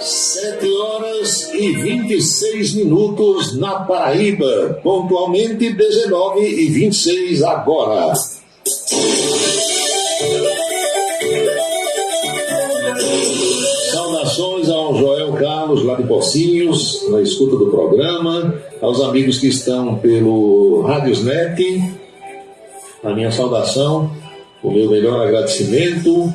7h26 na Paraíba, pontualmente 19h26 agora. Saudações ao Joel Carlos, lá de Pocinhos, na escuta do programa, aos amigos que estão pelo Radiosnet, a minha saudação, o meu melhor agradecimento.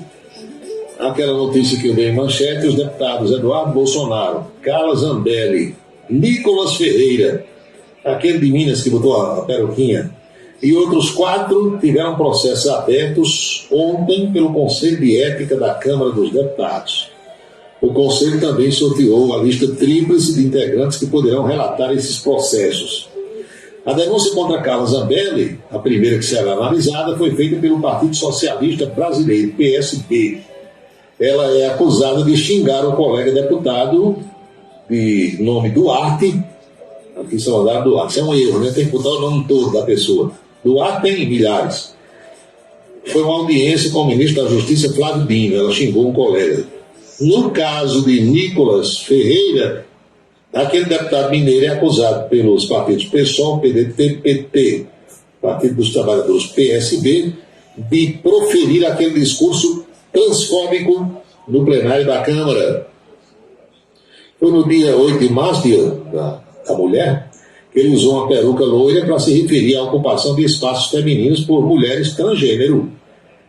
Aquela notícia que eu dei em manchete: os deputados Eduardo Bolsonaro, Carla Zambelli, Nicolas Ferreira, aquele de Minas que botou a peruquinha, e outros 4 tiveram processos abertos ontem pelo Conselho de Ética da Câmara dos Deputados. O Conselho também sorteou a lista tríplice de integrantes que poderão relatar esses processos. A denúncia contra Carla Zambelli, a primeira que será analisada, foi feita pelo Partido Socialista Brasileiro, PSB. Ela é acusada de xingar o colega deputado de nome Duarte. Aqui só dá Duarte. Isso é um erro, né? Tem que botar o nome todo da pessoa. Duarte tem milhares. Foi uma audiência com o ministro da Justiça, Flávio Dino. Ela xingou um colega. No caso de Nicolas Ferreira, aquele deputado mineiro é acusado pelos partidos PSOL, PDT, PT, Partido dos Trabalhadores, PSB, de proferir aquele discurso transfóbico no plenário da Câmara. Foi no dia 8 de março, dia da mulher, que ele usou uma peruca loira para se referir à ocupação de espaços femininos por mulheres transgênero.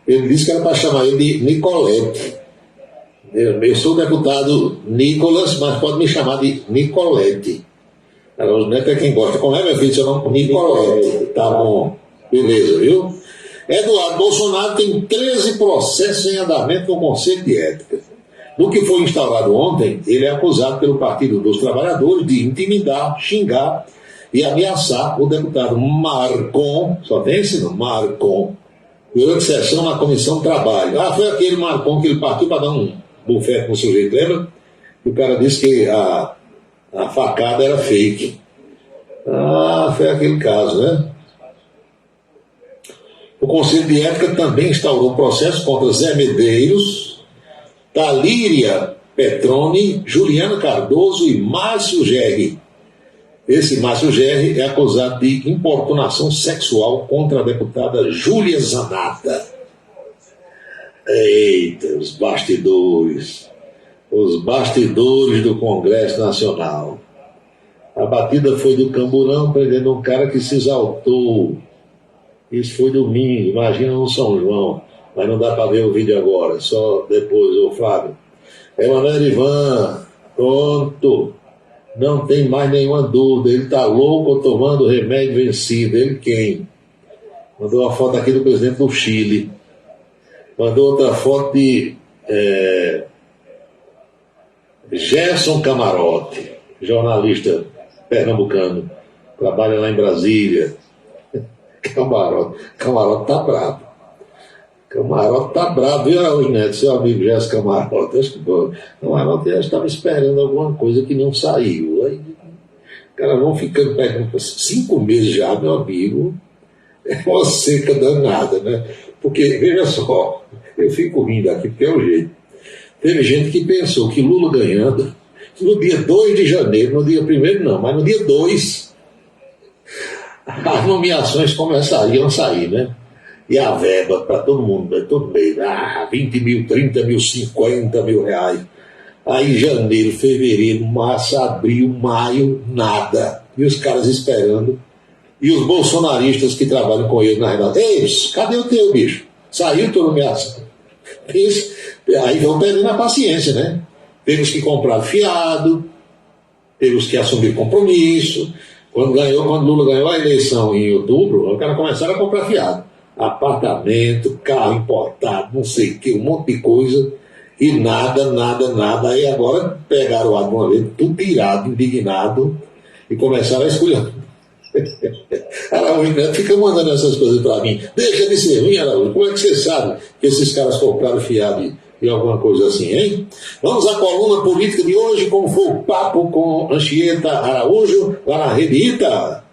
Ele disse que era para chamar ele de Nicolete. Eu sou o deputado Nicolas, mas pode me chamar de Nicolete. O neto é quem gosta. Como é, meu filho, seu nome? Nicolete. Tá bom. Beleza, viu? Eduardo Bolsonaro tem 13 processos em andamento com o Conselho de Ética. No que foi instaurado ontem, ele é acusado pelo Partido dos Trabalhadores de intimidar, xingar e ameaçar o deputado Marcon, só tem esse nome, Marcon, durante sessão na Comissão do Trabalho. Foi aquele Marcon que ele partiu para dar um bufete com o sujeito, lembra? O cara disse que a facada era fake. Foi aquele caso, né? O Conselho de Ética também instaurou processo contra Zé Medeiros, Talíria Petroni, Juliana Cardoso e Márcio Gerri. Esse Márcio Gerri é acusado de importunação sexual contra a deputada Júlia Zanata. Eita, os bastidores do Congresso Nacional. A batida foi do Camburão, prendendo um cara que se exaltou. Isso foi domingo, imagina no São João, mas não dá para ver o vídeo agora, só depois, ô Flávio. Emanuel Ivan, pronto, não tem mais nenhuma dúvida, ele está louco tomando remédio vencido. Ele quem? Mandou uma foto aqui do presidente do Chile, mandou outra foto de Gerson Camarote, jornalista pernambucano, trabalha lá em Brasília. Camarote tá bravo. Camarote tá bravo, viu, Araújo Neto, seu amigo Gerson Camarote? Acho que Camarote já estava esperando alguma coisa que não saiu. Aí, os caras vão ficando perto, 5 meses já, meu amigo. É uma seca danada, né? Porque, veja só, eu fico rindo aqui, porque é o jeito. Teve gente que pensou que Lula ganhando, no dia 2 de janeiro, no dia 1º não, mas no dia 2, as nomeações começariam a sair, né? E a verba para todo mundo, todo mês, 20 mil, 30 mil, 50 mil reais. Aí janeiro, fevereiro, março, abril, maio, nada. E os caras esperando. E os bolsonaristas que trabalham com ele na redação: ei, cadê o teu, bicho? Saiu tua nomeação. Aí vão perdendo a paciência, né? Temos que comprar fiado, temos que assumir compromisso. Quando Lula ganhou a eleição em outubro, os caras começaram a comprar fiado. apartamento, carro importado, não sei o que, um monte de coisa, e nada. Aí agora pegaram o ar de uma vez, tudo pirado, indignado, e começaram a escolher. Araújo Neto fica mandando essas coisas para mim. Deixa de ser ruim, Araújo. Como é que você sabe que esses caras compraram fiado e alguma coisa assim, hein? Vamos à coluna política de hoje, como foi o papo com Anchieta Araújo, lá na Rede Ita.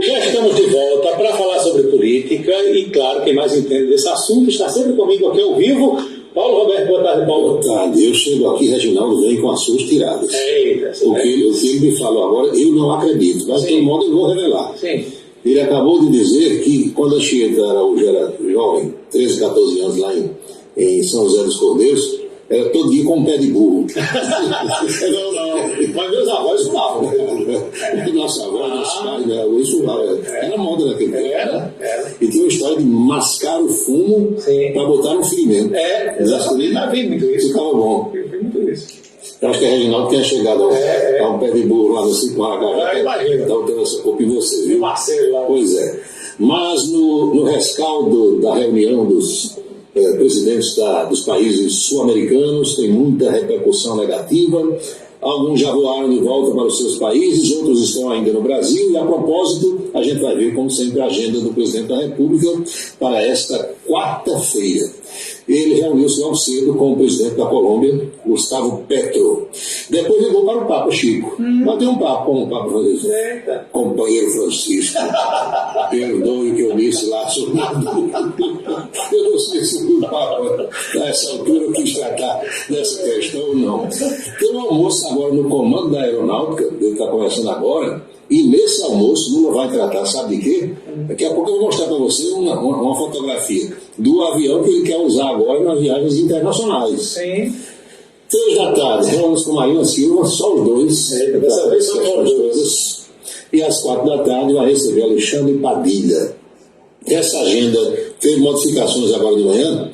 Já estamos de volta para falar sobre política e, claro, quem mais entende desse assunto está sempre comigo aqui ao vivo. Paulo Roberto, boa tarde, Paulo. Boa tarde. Eu chego aqui, Reginaldo vem com as suas tiradas. Eita, o que ele me falou agora, eu não acredito, mas de todo modo eu vou revelar. Sim. Ele acabou de dizer que quando a Anchieta Araújo era jovem, 13, 14 anos lá em São José dos Cordeiros, era todo dia com um pé de burro. Não, mas meus avós falavam. Nossa avó, nosso pai, isso era moda naquele tempo. Era. E tinha uma história de mascar o fumo para botar no ferimento. Exatamente. Eu vi muito isso. Ficava bom. Eu vi muito isso. Eu acho que a Reginaldo tinha chegado a um pé de burro lá no Cinco Maracajá. Imagina. Então tendo essa culpa em você, viu? Marcelo lá. Pois é. Mas no rescaldo da reunião dos presidentes dos países sul-americanos, tem muita repercussão negativa. Alguns já voaram de volta para os seus países, outros estão ainda no Brasil. E a propósito, a gente vai ver, como sempre, a agenda do presidente da República para esta quarta-feira. Ele reuniu-se logo cedo com o presidente da Colômbia, Gustavo Petro. Depois ligou para o Papa Chico. Bateu um papo com o Papa Francisco. Companheiro Francisco, perdoe o que eu disse lá sobre eu não sei se o Papa, nessa altura, quis tratar dessa questão ou não. Tem um almoço agora no comando da aeronáutica, ele está conversando agora, e nesse almoço Lula vai tratar, sabe de quê? Daqui a pouco eu vou mostrar para você uma fotografia do avião que ele quer usar agora nas viagens internacionais. Sim. 3 da tarde, reuniões com Marina Silva, só os dois. Dessa vez são os dois. E às 4 da tarde vai receber Alexandre Padilha. Essa agenda teve modificações agora de manhã,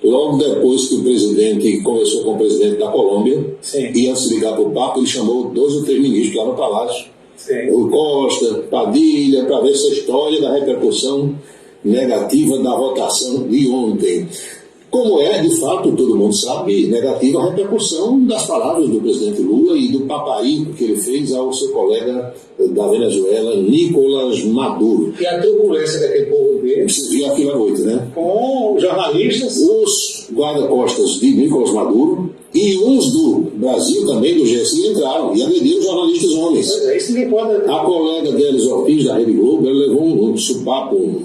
logo depois que o presidente conversou com o presidente da Colômbia. Sim. E antes de ligar para o Papa, ele chamou 2 ou 3 ministros lá no Palácio. Sim. O Costa, Padilha, para ver essa história da repercussão negativa da votação de ontem. Como é, de fato, todo mundo sabe, negativa a repercussão das palavras do presidente Lula e do paparico que ele fez ao seu colega da Venezuela, Nicolás Maduro. E a turbulência daquele povo dele. Você viu aquilo à noite, né? Com jornalistas. Os guarda-costas de Nicolás Maduro e uns do Brasil também, do GSI, entraram e agrediram jornalistas homens. Pois é, isso ninguém pode. A colega Delis Ortiz, da Rede Globo, ela levou um supapo,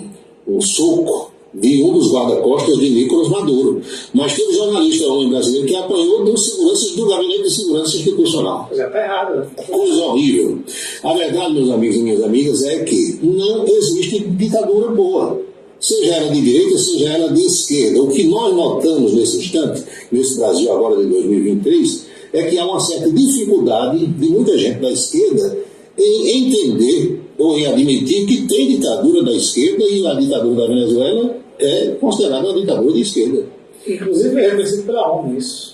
um soco de um dos guarda-costas de Nicolás Maduro. Mas tem um jornalista homem brasileiro que apanhou dos seguranças do Gabinete de Segurança Institucional. Pois é, está errado, né? Coisa horrível. A verdade, meus amigos e minhas amigas, é que não existe ditadura boa. Seja ela de direita, seja ela de esquerda. O que nós notamos nesse instante, nesse Brasil agora de 2023, é que há uma certa dificuldade de muita gente da esquerda em entender ou em admitir que tem ditadura da esquerda e a ditadura da Venezuela é considerada uma ditadura de esquerda. Inclusive é reconhecido pela ONU isso.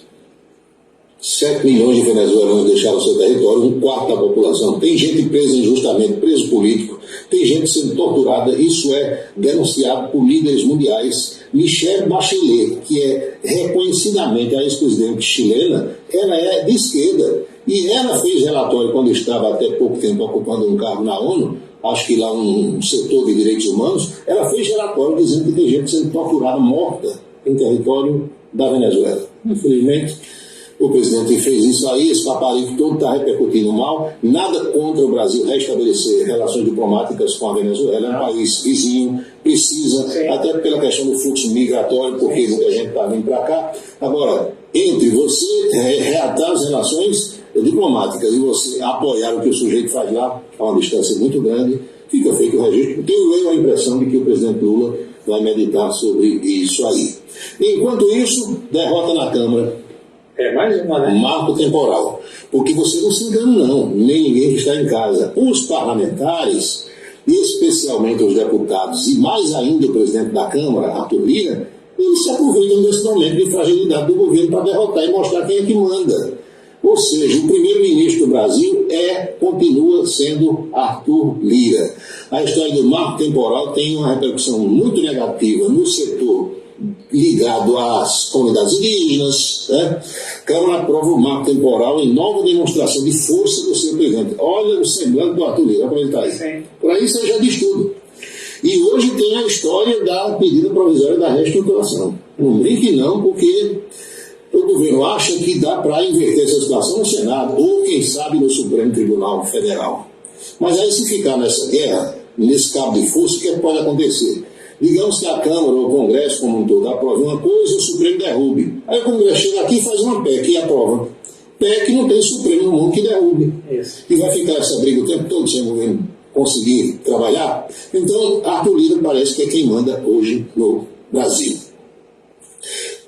7 milhões de venezuelanos deixaram seu território, 1/4 da população. Tem gente presa injustamente, preso político, tem gente sendo torturada. Isso é denunciado por líderes mundiais. Michelle Bachelet, que é reconhecidamente a ex-presidente chilena, ela é de esquerda. E ela fez relatório quando estava até pouco tempo ocupando um cargo na ONU, acho que lá um setor de direitos humanos, ela fez relatório dizendo que tem gente sendo torturada, morta em território da Venezuela. Infelizmente, o presidente fez isso aí, esse paparico todo está repercutindo mal. Nada contra o Brasil restabelecer relações diplomáticas com a Venezuela, é um país vizinho, precisa, até pela questão do fluxo migratório, porque muita gente está vindo para cá. Agora, entre você reatar as relações diplomáticas e você apoiar o que o sujeito faz lá, a uma distância muito grande, fica feito o registro. Tenho eu a impressão de que o presidente Lula vai meditar sobre isso aí. Enquanto isso, derrota na Câmara. É mais uma, né? Marco temporal. Porque você não se engana, não. Nem ninguém que está em casa. Os parlamentares, especialmente os deputados, e mais ainda o presidente da Câmara, Arthur Lira, eles se aproveitam desse momento de fragilidade do governo para derrotar e mostrar quem é que manda. Ou seja, o primeiro-ministro do Brasil continua sendo Arthur Lira. A história do marco temporal tem uma repercussão muito negativa no setor ligado às comunidades indígenas, né? Câmara aprova o marco temporal em nova demonstração de força do seu presidente. Olha o semblante do Arthur Lira, como ele está aí. Sim. Por aí você já diz tudo. E hoje tem a história da medida provisória da reestruturação. Não brinque não, porque o governo acha que dá para inverter essa situação no Senado, ou quem sabe no Supremo Tribunal Federal. Mas aí se ficar nessa guerra, nesse cabo de força, o que pode acontecer? Digamos que a Câmara ou o Congresso como um todo aprove uma coisa e o Supremo derrube. Aí o Congresso chega aqui e faz uma PEC e aprova. PEC não tem Supremo no mundo que derrube. Isso. E vai ficar essa briga o tempo todo sem o governo conseguir trabalhar. Então, Arthur Lira parece que é quem manda hoje no Brasil.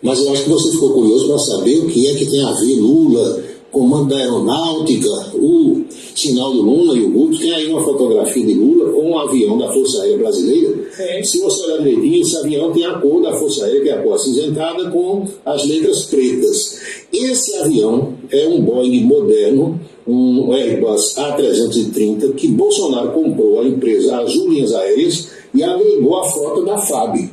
Mas eu acho que você ficou curioso para saber o que é que tem a ver Lula, comando da aeronáutica, o sinal do Lula e o Guto. Tem aí uma fotografia de Lula com um avião da Força Aérea Brasileira. Sim. Se você olhar direitinho, esse avião tem a cor da Força Aérea, que é a cor acinzentada com as letras pretas. Esse avião é um Boeing moderno, um Airbus A330, que Bolsonaro comprou a empresa Azul Linhas Aéreas e agregou a frota da FAB.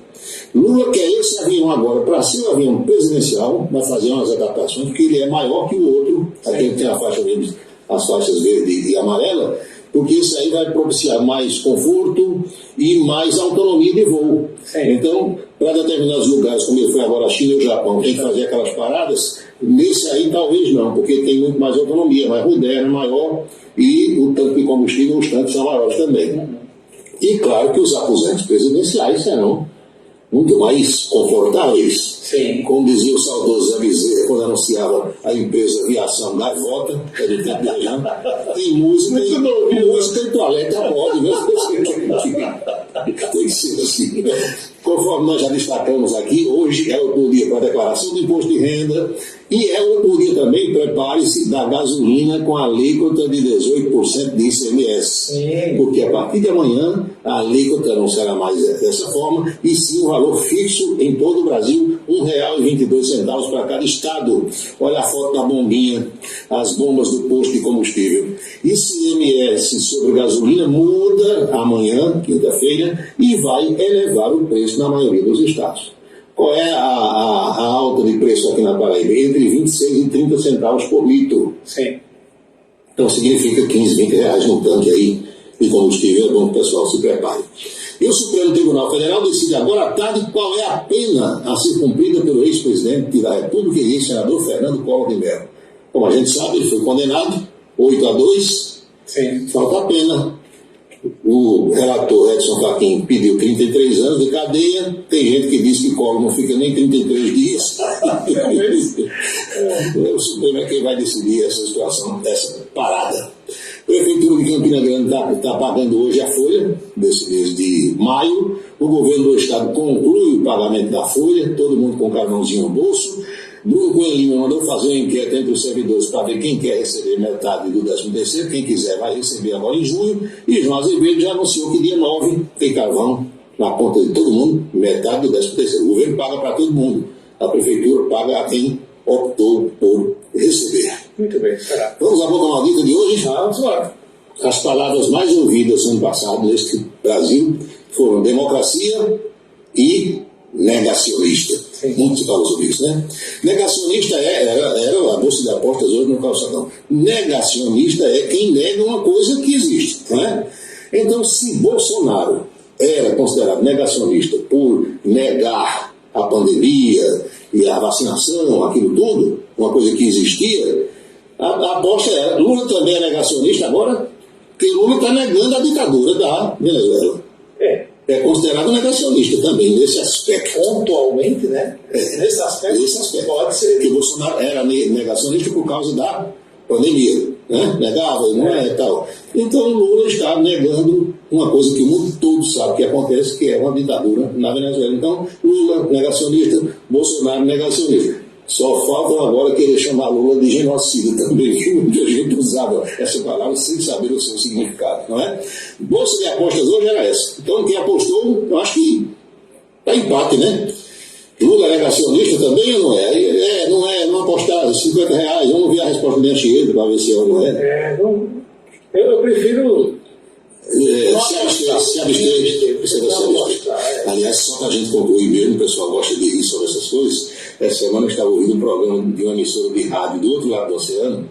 Lula quer esse avião agora para ser um avião presidencial, vai fazer umas adaptações, porque ele é maior que o outro, aquele que tem a faixa verde, as faixas verde e amarela, porque esse aí vai propiciar mais conforto e mais autonomia de voo. Sim. Então, para determinados lugares, como ele foi agora a China e o Japão, tem que fazer aquelas paradas, nesse aí talvez não, porque tem muito mais autonomia, mais moderno, maior, e o tanque de combustível, os tanques são maiores também. E claro que os aposentos presidenciais serão muito mais confortáveis. Sim. Como dizia o saudoso Zé Bezerra quando anunciava a empresa Viação Gaivota, que ele está viajando, tem música e toalete a moda, tem que ser assim. Conforme nós já destacamos aqui, hoje é o dia para a declaração do imposto de renda e é o dia também, prepare-se, da gasolina com a alíquota de 18% de ICMS. Sim. Porque a partir de amanhã a alíquota não será mais dessa forma, e sim um valor fixo em todo o Brasil, R$ 1,22 para cada estado. Olha a foto da bombinha, as bombas do posto de combustível. ICMS sobre gasolina muda amanhã, quinta-feira, e vai elevar o preço na maioria dos estados. Qual é a alta de preço aqui na Paraíba? Entre 26 e 30 centavos por litro. Sim. Então significa 15, 20 reais no tanque aí de combustível. É bom que o pessoal se prepare. E o Supremo Tribunal Federal decide agora à tarde qual é a pena a ser cumprida pelo ex-presidente da República e ex-senador Fernando Collor de Mello. Como a gente sabe, ele foi condenado 8-2. Sim. Falta a pena. O relator Edson Fachin pediu 33 anos de cadeia. Tem gente que diz que Collor não fica nem 33 dias. O Supremo é quem vai decidir essa situação, essa parada. A Prefeitura de Campina Grande está pagando hoje a folha desse mês de maio. O governo do estado conclui o pagamento da folha, todo mundo com carvãozinho no bolso. Bruno Cunha Lima mandou fazer uma enquete entre os servidores para ver quem quer receber metade do 13º, quem quiser vai receber agora em junho, e João Azevedo já anunciou que dia 9 tem carvão na conta de todo mundo, metade do 13º. O governo paga para todo mundo, a prefeitura paga a quem optou por receber. Muito bem, será. Vamos à boca maldita de hoje? Vamos lá. As palavras mais ouvidas ano passado neste Brasil foram democracia e negacionista. Sim. Muito se fala sobre isso, né? Negacionista era a bolsa de apostas hoje no calçadão. Negacionista é quem nega uma coisa que existe, não é? Então, se Bolsonaro era considerado negacionista por negar a pandemia e a vacinação, aquilo tudo, uma coisa que existia, a aposta era, Lula também é negacionista agora, porque Lula está negando a ditadura da Venezuela. É considerado negacionista também, nesse aspecto. Pontualmente, né? Nesse aspecto? Nesse aspecto. Pode ser. Porque Bolsonaro era negacionista por causa da pandemia, né? Negava, não é tal. Então Lula está negando uma coisa que o mundo todo sabe que acontece, que é uma ditadura na Venezuela. Então, Lula negacionista, Bolsonaro negacionista. Só falta agora querer chamar Lula de genocida também, que muita gente usava essa palavra sem saber o seu significado, não é? Bolsa de apostas hoje era essa. Então, quem apostou, eu acho que está empate, né? Lula é negacionista também ou não é? Não apostar 50 reais, vamos ver a resposta da Anchieta para ver se é ou não é. Eu prefiro... Se absteve. Aliás, só para a gente concluir mesmo, o pessoal gosta de rir sobre essas coisas. Essa semana eu estava ouvindo um programa de uma emissora de rádio do outro lado do oceano.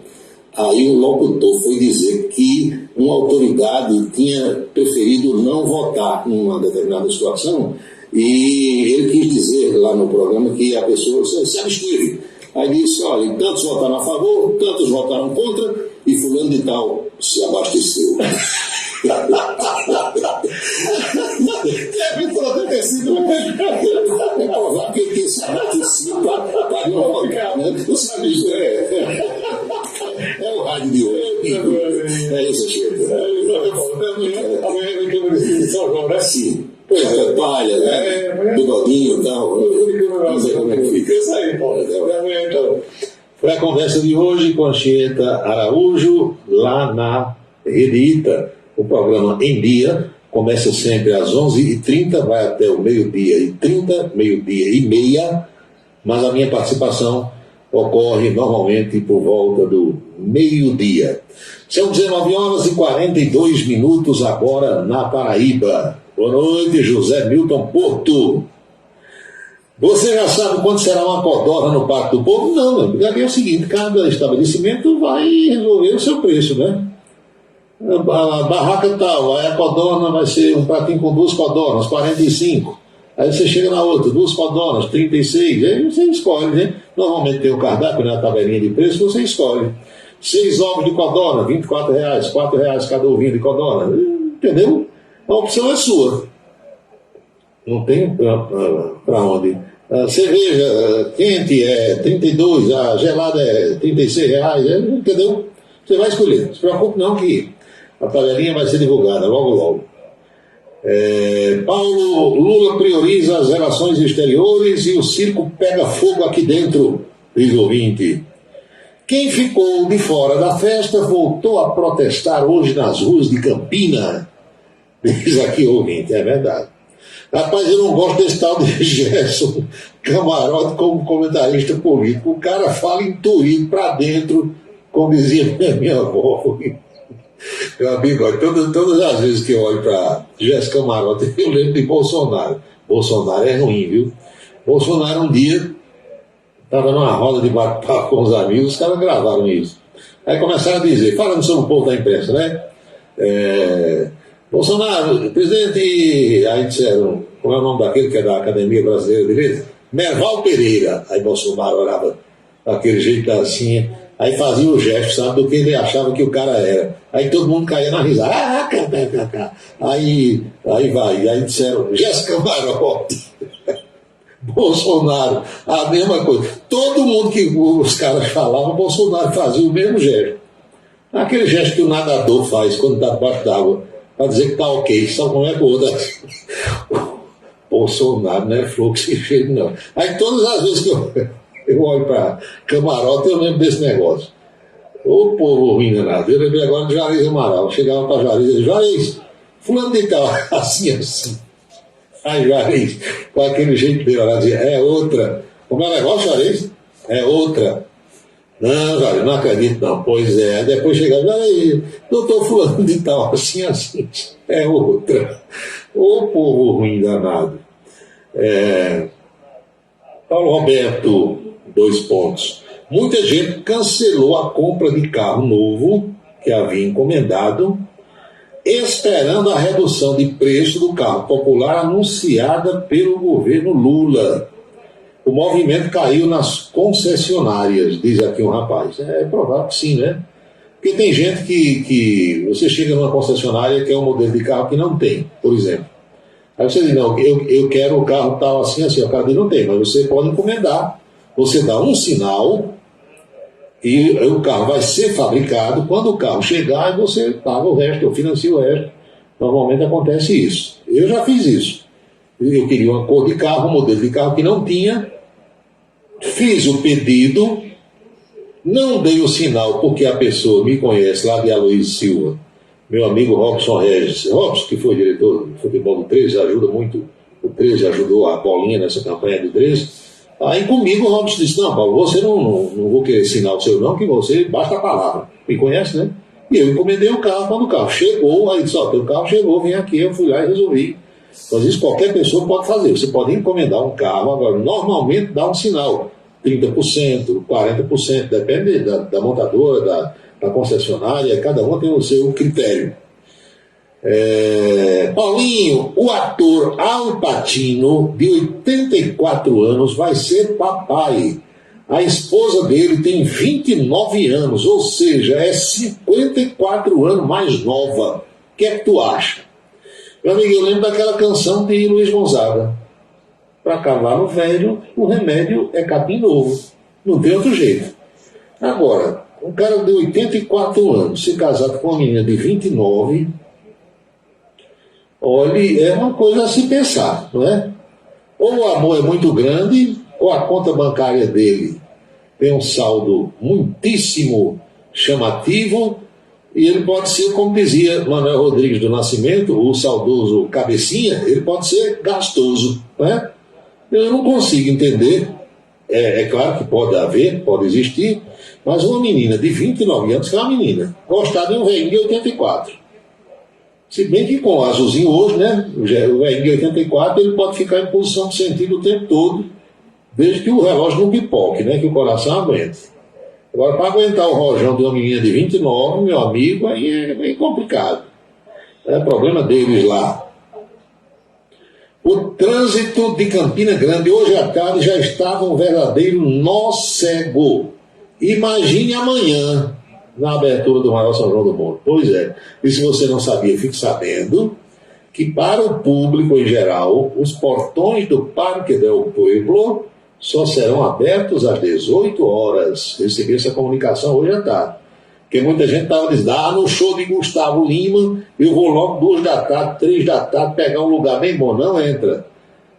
Aí um locutor foi dizer que uma autoridade tinha preferido não votar numa determinada situação, e ele quis dizer lá no programa que a pessoa se absteve. Aí disse, olha, tantos votaram a favor, tantos votaram contra, e fulano de tal se abasteceu. Deve ter sido é provável que ele tenha se abastecido para não votar, né? Não sabe isso, é o rádio de hoje. É isso, Chico. Amanhã eu tenho de São João, né? Sim. Palha, né? Bigodinho e tal. Não sei como é que fica. Isso aí, Paulo. Amanhã então. Foi a conversa de hoje com a Anchieta Araújo, lá na Rede Ita. O programa Em Dia começa sempre às 11h30, vai até o meio-dia e 30, meio-dia e meia, mas a minha participação ocorre normalmente por volta do meio-dia. São 19h42 agora na Paraíba. Boa noite, José Milton Porto. Você já sabe quanto será uma codorna no Parque do Povo? Não, porque é o seguinte, cada estabelecimento vai resolver o seu preço, né? A barraca tal, aí a codorna vai ser um pratinho com 2 codornas, 45. Aí você chega na outra, 2 codornas, 36. Aí você escolhe, né? Normalmente tem o cardápio, na tabelinha de preço, você escolhe. 6 ovos de codorna, R$24, R$4 cada ovinho de codorna. Entendeu? A opção é sua. Não tem para onde. A cerveja quente é 32, a gelada é R$36, entendeu? Você vai escolher. Não se preocupe não que a tabelinha vai ser divulgada logo logo. Paulo Lula prioriza as relações exteriores e o circo pega fogo aqui dentro, diz o ouvinte. Quem ficou de fora da festa voltou a protestar hoje nas ruas de Campina, diz aqui o ouvinte, é verdade. Rapaz, eu não gosto desse tal de Gerson Camarote como comentarista político. O cara fala intuído para dentro, como dizia minha avó. Meu amigo, todas as vezes que eu olho para Gerson Camarote, eu lembro de Bolsonaro. Bolsonaro é ruim, viu? Bolsonaro um dia estava numa roda de bate-papo com os amigos, os caras gravaram isso. Aí começaram a dizer, falando sobre o povo da imprensa, né? Bolsonaro, presidente, aí disseram, como é o nome daquele que é da Academia Brasileira de Direito? Merval Pereira. Aí Bolsonaro olhava daquele jeito assim, aí fazia o gesto, sabe, do que ele achava que o cara era. Aí todo mundo caía na risada. Aí disseram, Jéssica Camarote, Bolsonaro, a mesma coisa. Todo mundo que os caras falavam, Bolsonaro fazia o mesmo gesto. Aquele gesto que o nadador faz quando está debaixo d'água, para dizer que está ok, só não é boa. Bolsonaro não é fluxo de jeito não. Aí todas as vezes que eu olho para Camarote, eu lembro desse negócio. Ô povo ruim danado. Eu lembrei agora de Jariz Amaral. Chegava para Jariz e dizia, Jariz, fulano de tal, assim. Aí Jariz, com aquele jeito dele, ela dizia, é outra. Como é o negócio, Jariz? É outra. Não, Jariz, não acredito não. Pois é. Aí depois chegava, Jariz, doutor fulano de tal, assim. É outra. Ô povo ruim danado. Paulo Roberto, 2 pontos. Muita gente cancelou a compra de carro novo que havia encomendado, esperando a redução de preço do carro popular anunciada pelo governo Lula. O movimento caiu nas concessionárias, diz aqui um rapaz. É provável que sim, né? Porque tem gente que você chega numa concessionária que é um modelo de carro que não tem, por exemplo. Aí você diz, não, eu quero o carro tal assim, o cara diz, não tem, mas você pode encomendar. Você dá um sinal e o carro vai ser fabricado. Quando o carro chegar, você paga o resto, ou financia o resto. Normalmente acontece isso. Eu já fiz isso. Eu queria uma cor de carro, um modelo de carro que não tinha. Fiz o pedido, não dei o sinal porque a pessoa me conhece lá de Aloysio Silva, meu amigo Robson Regis. Robson, que foi diretor de futebol do 13, ajuda muito. O 13 ajudou a Paulinha nessa campanha do 13. Aí comigo o Robson disse, não, Paulo, você não vou querer sinal seu não, que você basta a palavra. Me conhece, né? E eu encomendei o carro, quando o carro chegou, aí disse, ó, teu carro chegou, vem aqui, eu fui lá e resolvi. Mas isso qualquer pessoa pode fazer. Você pode encomendar um carro, agora normalmente dá um sinal, 30%, 40%, depende da montadora, da concessionária, cada uma tem o seu critério. Paulinho, o ator Al Pacino, de 84 anos, vai ser papai. A esposa dele tem 29 anos, ou seja, é 54 anos mais nova. O que é que tu acha? Meu amigo, eu lembro daquela canção de Luiz Gonzaga. Para cavalo velho, o remédio é capim novo. Não tem outro jeito. Agora, um cara de 84 anos, se casado com uma menina de 29, olha, é uma coisa a se pensar, não é? Ou o amor é muito grande, ou a conta bancária dele tem um saldo muitíssimo chamativo, e ele pode ser, como dizia Manuel Rodrigues do Nascimento, o saudoso Cabecinha, ele pode ser gastoso, não é? Eu não consigo entender, é claro que pode existir, mas uma menina de 29 anos, que é uma menina, gostar de um velhinho de 84. Se bem que com o azulzinho hoje, né, o velhinho de 84, ele pode ficar em posição de sentido o tempo todo, desde que o relógio não pipoque, né, que o coração aguente. Agora, para aguentar o rojão de uma menina de 29, meu amigo, aí é bem complicado. É problema deles lá. O trânsito de Campina Grande, hoje à tarde, já estava um verdadeiro nó cego. Imagine amanhã, na abertura do maior São João do mundo. Pois é. E se você não sabia, fique sabendo que para o público em geral, os portões do Parque del Pueblo só serão abertos às 18 horas. Recebi essa comunicação hoje à tarde. Porque muita gente estava dizendo, no show de Gustavo Lima, eu vou logo 2 da tarde, 3 da tarde, pegar um lugar bem bom. Não entra.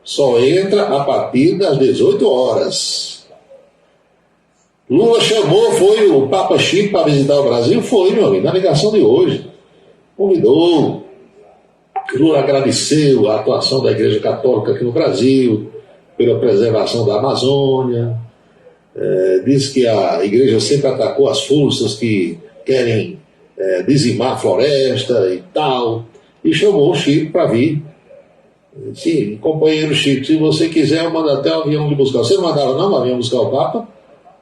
Só entra a partir das 18 horas. Lula chamou, foi o Papa Chico para visitar o Brasil? Foi, meu amigo, na ligação de hoje. Convidou. Lula agradeceu a atuação da Igreja Católica aqui no Brasil, pela preservação da Amazônia. Diz que a Igreja sempre atacou as forças que querem dizimar a floresta e tal. E chamou o Chico para vir. Sim, companheiro Chico, se você quiser, eu mando até o avião de buscar. Você não mandava não, o avião buscar o Papa?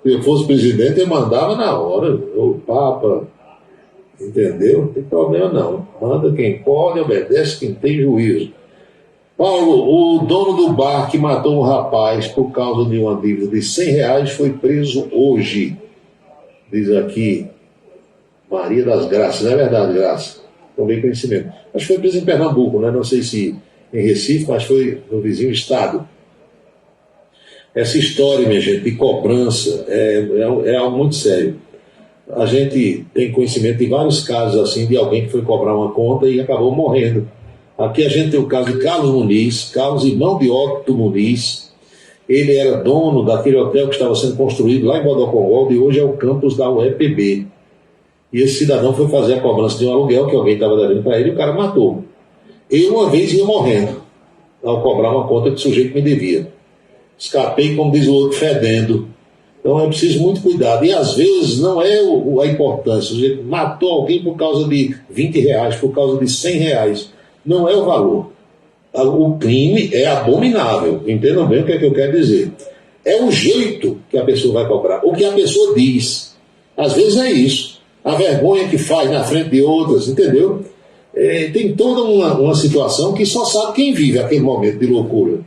Se eu fosse presidente, eu mandava na hora. O Papa, entendeu? Não tem problema não. Manda quem pode, obedece quem tem juízo. Paulo, o dono do bar que matou um rapaz por causa de uma dívida de R$100 foi preso hoje. Diz aqui, Maria das Graças. Não é verdade, Graça? Tomei conhecimento. Acho que foi preso em Pernambuco, né? Não sei se em Recife, mas foi no vizinho estado. Essa história, minha gente, de cobrança é algo muito sério. A gente tem conhecimento de vários casos assim, de alguém que foi cobrar uma conta e acabou morrendo. Aqui a gente tem o caso de Carlos Muniz, Carlos, irmão de Otto Muniz. Ele era dono daquele hotel que estava sendo construído lá em Bodocongol e hoje é o campus da UEPB. E esse cidadão foi fazer a cobrança de um aluguel que alguém estava devendo para ele e o cara matou. Eu uma vez ia morrendo ao cobrar uma conta que o sujeito me devia. Escapei, como diz o outro, fedendo. Então é preciso muito cuidado. E às vezes não é a importância. O sujeito matou alguém por causa de R$20, por causa de R$100. Não é o valor. O crime é abominável. Entendam bem o que é que eu quero dizer. É o jeito que a pessoa vai cobrar. O que a pessoa diz. Às vezes é isso. A vergonha que faz na frente de outras, entendeu? Tem toda uma situação que só sabe quem vive aquele momento de loucura.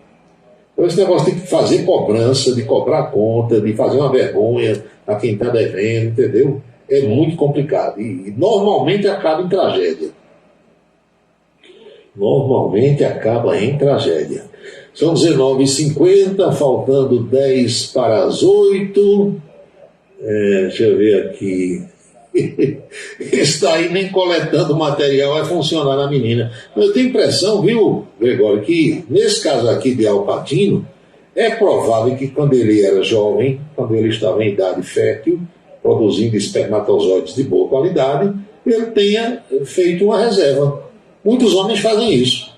Então esse negócio de fazer cobrança, de cobrar conta, de fazer uma vergonha a quem está devendo, entendeu? É muito complicado. E normalmente acaba em tragédia. Normalmente acaba em tragédia. São 19h50, faltando 10 para as 8. Deixa eu ver aqui. Está aí nem coletando material vai funcionar na menina. Eu tenho impressão, viu, Gregório, que nesse caso aqui de Al Pacino, é provável que quando ele era jovem, quando ele estava em idade fértil, produzindo espermatozoides de boa qualidade, ele tenha feito uma reserva. Muitos homens fazem isso.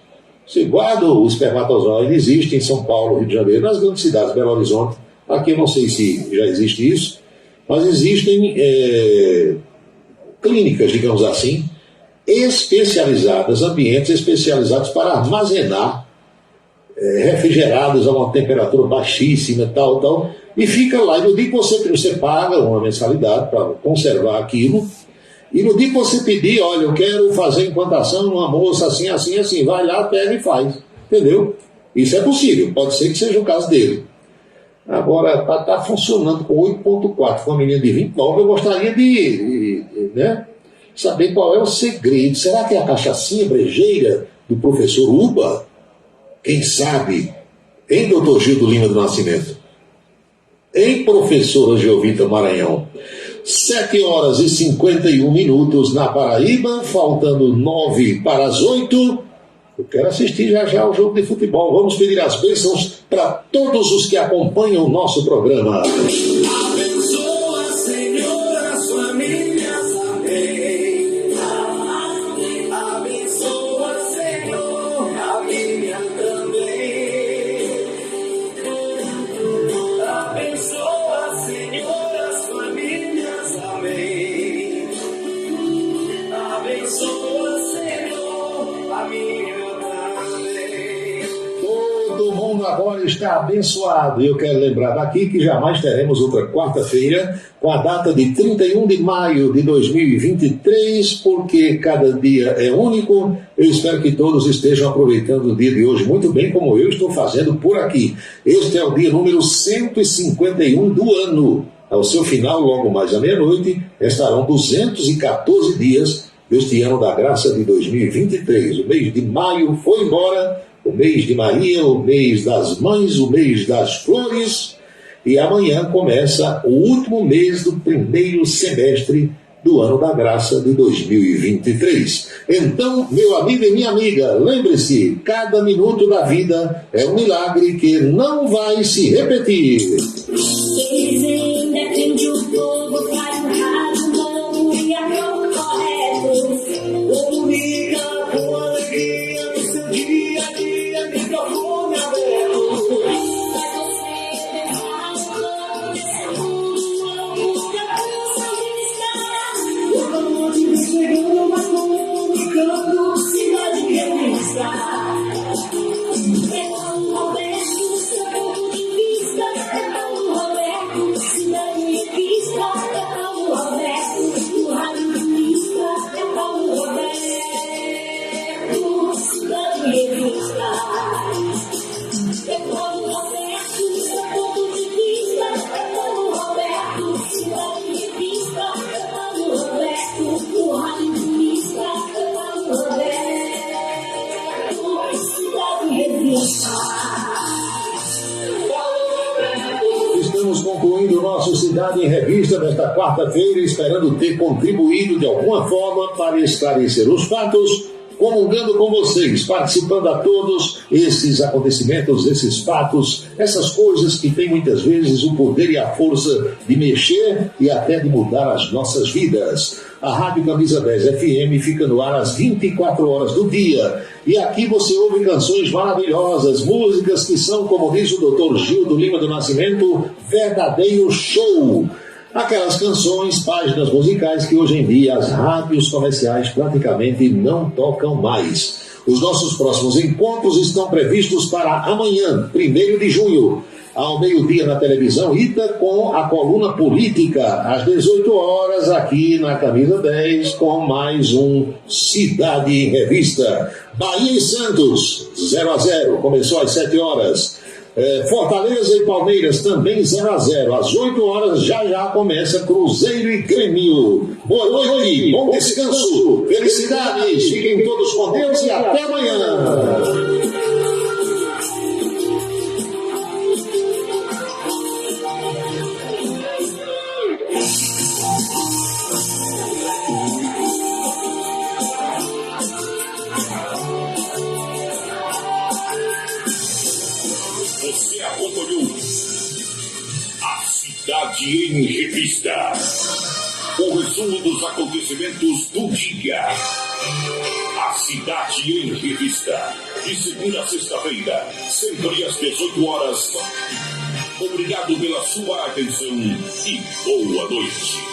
Se guarda o espermatozoide, existe em São Paulo, Rio de Janeiro, nas grandes cidades, Belo Horizonte, Aqui eu não sei se já existe isso, mas existem clínicas, digamos assim, especializadas, ambientes especializados para armazenar refrigerados a uma temperatura baixíssima, tal, e fica lá. E no dia que você paga uma mensalidade para conservar aquilo, e no dia que você pedir, olha, eu quero fazer implantação numa moça assim, assim, assim, vai lá, pega e faz, entendeu? Isso é possível, pode ser que seja o caso dele. Agora, para estar funcionando com 8.4, com uma menina de 29, eu gostaria de saber qual é o segredo. Será que é a cachaçinha brejeira do professor Uba? Quem sabe? Hein, doutor Gildo Lima do Nascimento? Hein, professora Geovita Maranhão? 7h51 na Paraíba, faltando 9 para as 8. Eu quero assistir já o jogo de futebol. Vamos pedir as bênçãos para todos os que acompanham o nosso programa. Abençoa, Senhor, as famílias, amém. Abençoa, Senhor, a minha também. Abençoa, Senhor, as famílias, amém. Abençoa, Senhor, a minha. Todo mundo agora está abençoado. E eu quero lembrar daqui que jamais teremos outra quarta-feira com a data de 31 de maio de 2023, porque cada dia é único. Eu espero que todos estejam aproveitando o dia de hoje muito bem, como eu estou fazendo por aqui. Este é o dia número 151 do ano. Ao seu final, logo mais à meia-noite, estarão 214 dias deste ano da graça de 2023. O mês de maio foi embora, o mês de Maria, o mês das mães, o mês das flores, e amanhã começa o último mês do primeiro semestre do ano da graça de 2023. Então, meu amigo e minha amiga, lembre-se, cada minuto da vida é um milagre que não vai se repetir. Eles ainda têm o povo faz um rádio novo e é novo correto. Comunica com alegria no seu dia a dia, microfone aberto. Pra você pensar nesse mundo, música cansa de estar. O amor de chegando, mas comunicando, cidade revista. É Paulo Roberto, seu ponto de vista. É Paulo Roberto, cidade revista. É Paulo Roberto, o rádio turista. É Paulo Roberto, cidade revista. É Paulo Roberto, seu ponto de vista. É Paulo Roberto, cidade revista. É Paulo Roberto, o rádio turista. É Paulo Roberto, cidade revista. Estamos concluindo o nosso Cidade em Revista nesta quarta-feira, esperando ter contribuído de alguma forma para esclarecer os fatos, comungando com vocês, participando a todos esses acontecimentos, esses fatos, essas coisas que têm muitas vezes o poder e a força de mexer e até de mudar as nossas vidas. A Rádio Camisa 10 FM fica no ar às 24 horas do dia. E aqui você ouve canções maravilhosas, músicas que são, como diz o Dr. Gildo Lima do Nascimento, verdadeiro show. Aquelas canções, páginas musicais que hoje em dia as rádios comerciais praticamente não tocam mais. Os nossos próximos encontros estão previstos para amanhã, 1º de junho, ao meio-dia na televisão Ita, com a coluna política, às 18 horas aqui na Camisa 10, com mais um Cidade em Revista. Bahia e Santos, 0-0, começou às 7 horas. Fortaleza e Palmeiras também 0-0. Às 8 horas já começa Cruzeiro e Grêmio. Boa noite, bom descanso, felicidades, fiquem todos com Deus e até amanhã. Você acompanhou a Cidade em Revista. O resumo dos acontecimentos do dia. A Cidade em Revista. De segunda a sexta-feira, sempre às 18 horas. Obrigado pela sua atenção e boa noite.